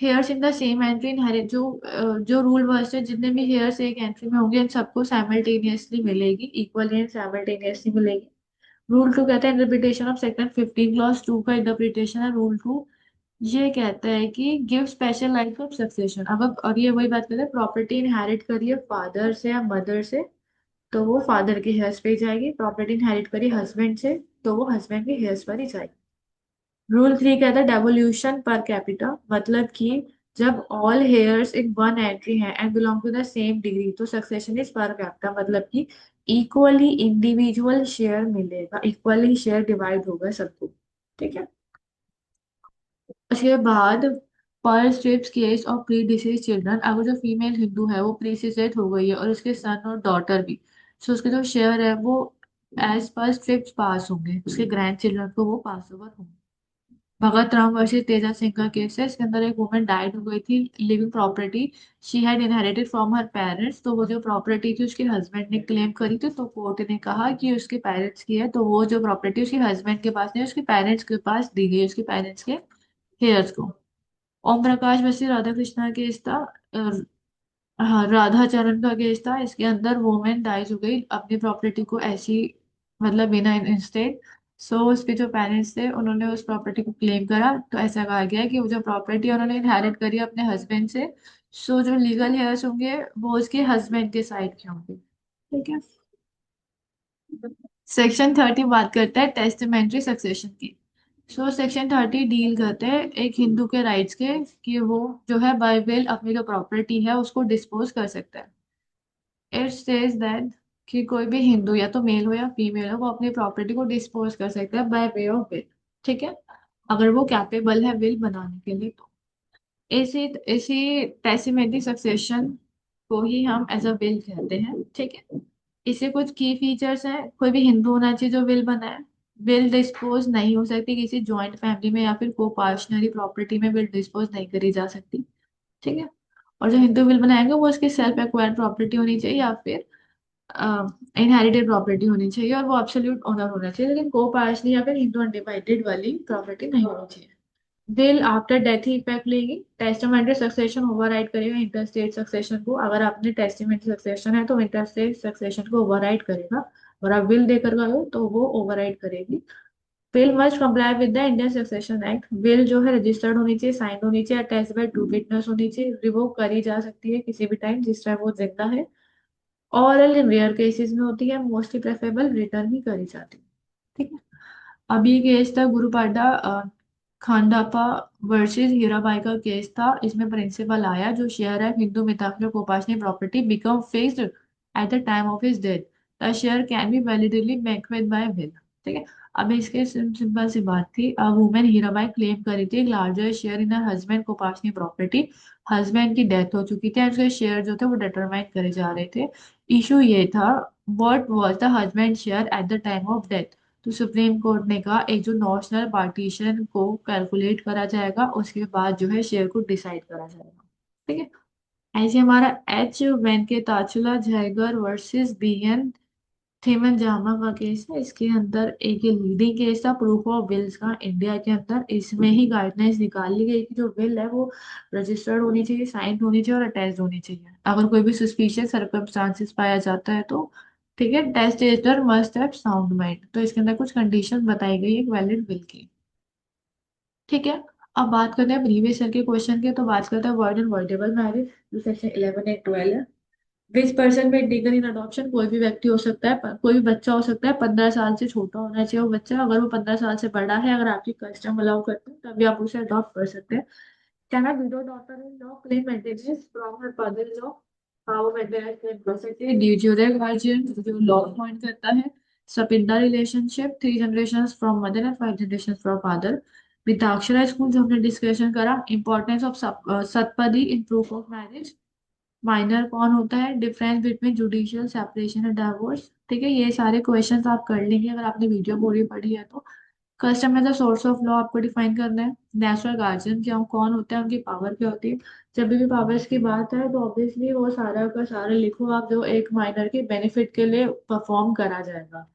Hairs in the same entry inherit, जो रूल वर्स है, जितने भी हेयर्स एक एंट्री में होंगे इन सबको साइमल्टेनियसली मिलेगी, इक्वली एंड साइमल्टेनियसली मिलेगी। रूल 2 कहता है इंटरप्रिटेशन ऑफ सेक्शन 15 क्लॉज 2 का इंटरप्रिटेशन है रूल 2। ये कहता है कि give special right of succession. अब और ये वही बात करता है, प्रॉपर्टी इनहेरिट करिए फादर से या मदर से तो वो फादर के हेयर्स पे ही जाएगी, प्रॉपर्टी इनहेरिट करिए हस्बैंड से तो वो हस्बैंड के हेयर्स पर ही जाएगी। रूल 3 कहता है डेवोल्यूशन पर कैपिटा, मतलब कि जब all heirs in one entry हैं and belong to the same degree तो सक्सेशन इज पर कैपिटा, मतलब कि इक्वली इंडिविजुअल शेयर मिलेगा, इक्वली शेयर डिवाइड होगा सबको। ठीक है। उसके बाद पर स्ट्रिप्स केस और प्री डिसीज चिल्ड्रन, अगर जो फीमेल हिंदू है वो प्री डिसीज हो गई है और उसके सन और डॉटर भी, तो उसके जो शेयर है वो एज पर स्ट्रिप्स पास होंगे, उसके ग्रैंड चिल्ड्रन को वो पास ओवर होंगे। भगत राम वर्सेस तेजा सिंह का केस है, इसके अंदर एक वुमन डाइड हो गई थी, living property she had inherited from her parents, तो वो जो प्रॉपर्टी थी उसके हस्बैंड ने क्लेम करी थी, तो कोर्ट ने कहा कि उसके पेरेंट्स की है, तो वो जो प्रॉपर्टी उसके हस्बैंड के पास नहीं उसके पेरेंट्स के पास दी गई, उसके पेरेंट्स के हेयर्स को। ओम प्रकाश बसी राधा कृष्णा केस था, हाँ राधा चरण का केस था, इसके अंदर वुमेन डाइज हो गई अपनी प्रॉपर्टी को ऐसी, मतलब बिना इंस्टेड, सो उसके जो पेरेंट्स थे उन्होंने उस प्रॉपर्टी को क्लेम करा, तो ऐसा कहा गया है कि वो जो प्रॉपर्टी उन्होंने इनहेरिट करी अपने हस्बैंड से, सो जो लीगल हेयर्स होंगे वो उसके हस्बैंड के साइड के होंगे। ठीक है। सेक्शन 30 बात करता है टेस्टामेंट्री सक्सेशन की। सो सेक्शन 30 डील करते हैं एक हिंदू के राइट्स के, कि वो जो है बाय विल अपनी जो प्रॉपर्टी है उसको डिस्पोज कर सकता है। इट सेज दैट कि कोई भी हिंदू या तो मेल हो या फीमेल हो वो अपनी प्रॉपर्टी को डिस्पोज कर सकता है बाय वे ऑफ विल। ठीक है, अगर वो कैपेबल है विल बनाने के लिए तो। इसी इसी टेस्टामेंट्री सक्सेशन को ही हम एज अ विल कहते हैं। ठीक है। इससे कुछ की फीचर्स हैं, कोई भी हिंदू होना चाहिए जो विल बनाए, विल डिस्पोज नहीं हो सकती किसी जॉइंट फैमिली में या फिर को पार्शनरी प्रॉपर्टी में विल डिस्पोज नहीं करी जा सकती। ठीक है। और जो हिंदू विल बनाएंगे वो उसकी सेल्फ एक्वायर्ड प्रॉपर्टी होनी चाहिए या फिर इनहेरिटेड प्रॉपर्टी होनी चाहिए और वो एब्सोल्यूट ऑनर होना चाहिए, लेकिन को पार्षली या फिर हिंदू अनडिवाइडेड वाली प्रॉपर्टी नहीं होनी चाहिए। Will after death he effect लेगी। टेस्टामेंट्री सक्सेशन ओवरराइड करेगा इंटरस्टेट सक्सेशन को। अगर आपने टेस्टामेंट्री सक्सेशन है तो इंटरस्टेट सक्सेशन को ओवरराइड करेगा, और आप विल देकर गए हो तो वो ओवरराइड करेगी। Will must comply with the Indian succession act. Will जो है रजिस्टर्ड होनी चाहिए, साइन होनी चाहिए, अटैच बाय टू विटनेस होनी चाहिए, रिवोक करी जा सकती है किसी भी टाइम जिस टाइम वो जिंदा है। ऑरल इन रेयर केसेस में होती है, मोस्टली प्रेफरेबल रिटर्न ही करी जाती है। ठीक है। अब ये केस था गुरुपादा खांडापा वर्सेस हीराबाई का केस था। इसमें प्रिंसिपल आया जो शेयर है हिंदू मिताफिर coparcenary property become fixed at the time of his death, the share can be validly bequeathed by will. ठीक है। अब इसके सिंपल सी बात थी, वुमेन हीराबाई क्लेम करी थी एक larger share in her husband coparcenary property. Husband की डेथ हो चुकी थी, उसके शेयर जो थे वो डिटरमाइन करे जा रहे थे। इशू ये था, what was the husband share eight the time of death. तो सुप्रीम कोर्ट ने कहा एक जो नॉशनल पार्टीशन को कैलकुलेट करा जाएगा उसके बाद जो है शेयर को डिसाइड करा जाएगा। ठीक है। ऐसे हमारा H Venkatachala Iyengar versus B N Thimmajamma का केस है। इसके अंदर एक ये लीडिंग केस था प्रूफ ऑफ विल्स का इंडिया के अंदर। इसमें ही गाइडलाइंस निकाली गई कि जो विल है वो रजिस्टर्ड होनी चाहिए, साइंड होनी चाहिए और अटैच्ड होनी चाहिए। अगर कोई भी सस्पिशियस सर्कमस्टांसेस पाया जाता है तो ठीक है, testator must have sound mind. तो इसके अंदर कुछ कंडीशन बताई गई एक वैलिड विल की। ठीक है। अब बात करते हैं प्रीवियस ईयर के क्वेश्चन के, तो बात करते हैं वर्ड एंड वर्डेबल मैरिज जो सेक्शन 11 एंड 12 है। विच पर्सन में लीगल इन अडॉप्शन, कोई भी व्यक्ति हो सकता है, कोई भी बच्चा हो सकता है, 15 साल से छोटा होना चाहिए वो बच्चा। अगर वो 15 साल से बड़ा है, अगर आपकी कस्टम अलाउ करते हैं तभी आप उसे अडॉप्ट कर सकते हैं। Can a widow daughter in law claim maintenance from her father in law, हाँ वो मेंटेनेंस क्लेम कर सकते हैं। डी ज्यूरे गार्जियन जो लॉ पॉइंट करता है। Sapinda relationship 3 generation from mother and 5 generation from father. Mitakshara school जो हमने डिस्कशन करा। Importance of saptapadi in proof of marriage. Minor कौन होता है, difference between judicial separation and divorce. ठीक है, ये सारे क्वेश्चंस आप कर लेंगे अगर आपने वीडियो पूरी पढ़ी है तो। Custom as a source of law आपको डिफाइन करना है। नेचुरल गार्जियन क्या कौन होता है, उनकी पावर क्या होती है। जब भी पावर्स की बात है तो ऑब्वियसली वो सारा का सारा लिखो आप जो एक माइनर के बेनिफिट के लिए परफॉर्म करा जाएगा।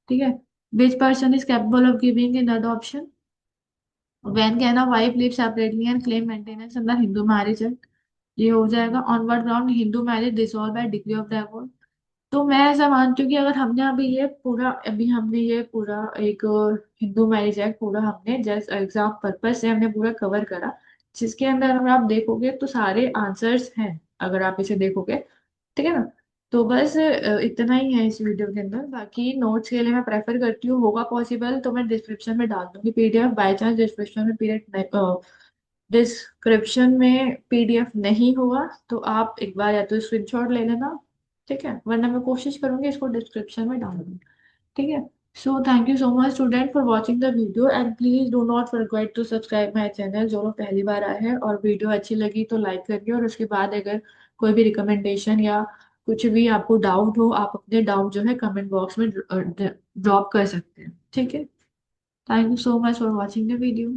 ठीक है। Which person is capable of giving in adoption. When can a wife live separately and claim maintenance under Hindu marriage act. ये हो जाएगा on what ground Hindu marriage dissolve bye degree of divorce. तो मैं ऐसा मानती हूँ कि अगर हमने अभी हमने ये पूरा एक हिंदू मैरिज एक्ट पूरा हमने जस्ट एग्जाम पर्पज से हमने पूरा कवर करा, जिसके अंदर अगर आप देखोगे तो सारे आंसर्स हैं अगर आप इसे देखोगे। ठीक है ना। तो बस इतना ही है इस वीडियो के अंदर। बाकी नोट्स के लिए मैं प्रेफर करती हूँ, होगा पॉसिबल तो मैं डिस्क्रिप्शन में डाल दूंगी पीडीएफ। बाय चांस डिस्क्रिप्शन में पीडीएफ नहीं हुआ तो आप एक बार या तो स्क्रीनशॉट ले लेना। ठीक है, वरना मैं कोशिश करूंगी इसको डिस्क्रिप्शन में डाल दूँ। ठीक है। So thank you so much student for watching the video and please do not forget to subscribe my channel. जो लोग पहली बार आए हैं और वीडियो अच्छी लगी तो लाइक करिए, और उसके बाद अगर कोई भी रिकमेंडेशन या कुछ भी आपको डाउट हो आप अपने डाउट जो है कमेंट बॉक्स में ड्रॉप कर सकते हैं। ठीक है। Thank you so much for watching the video.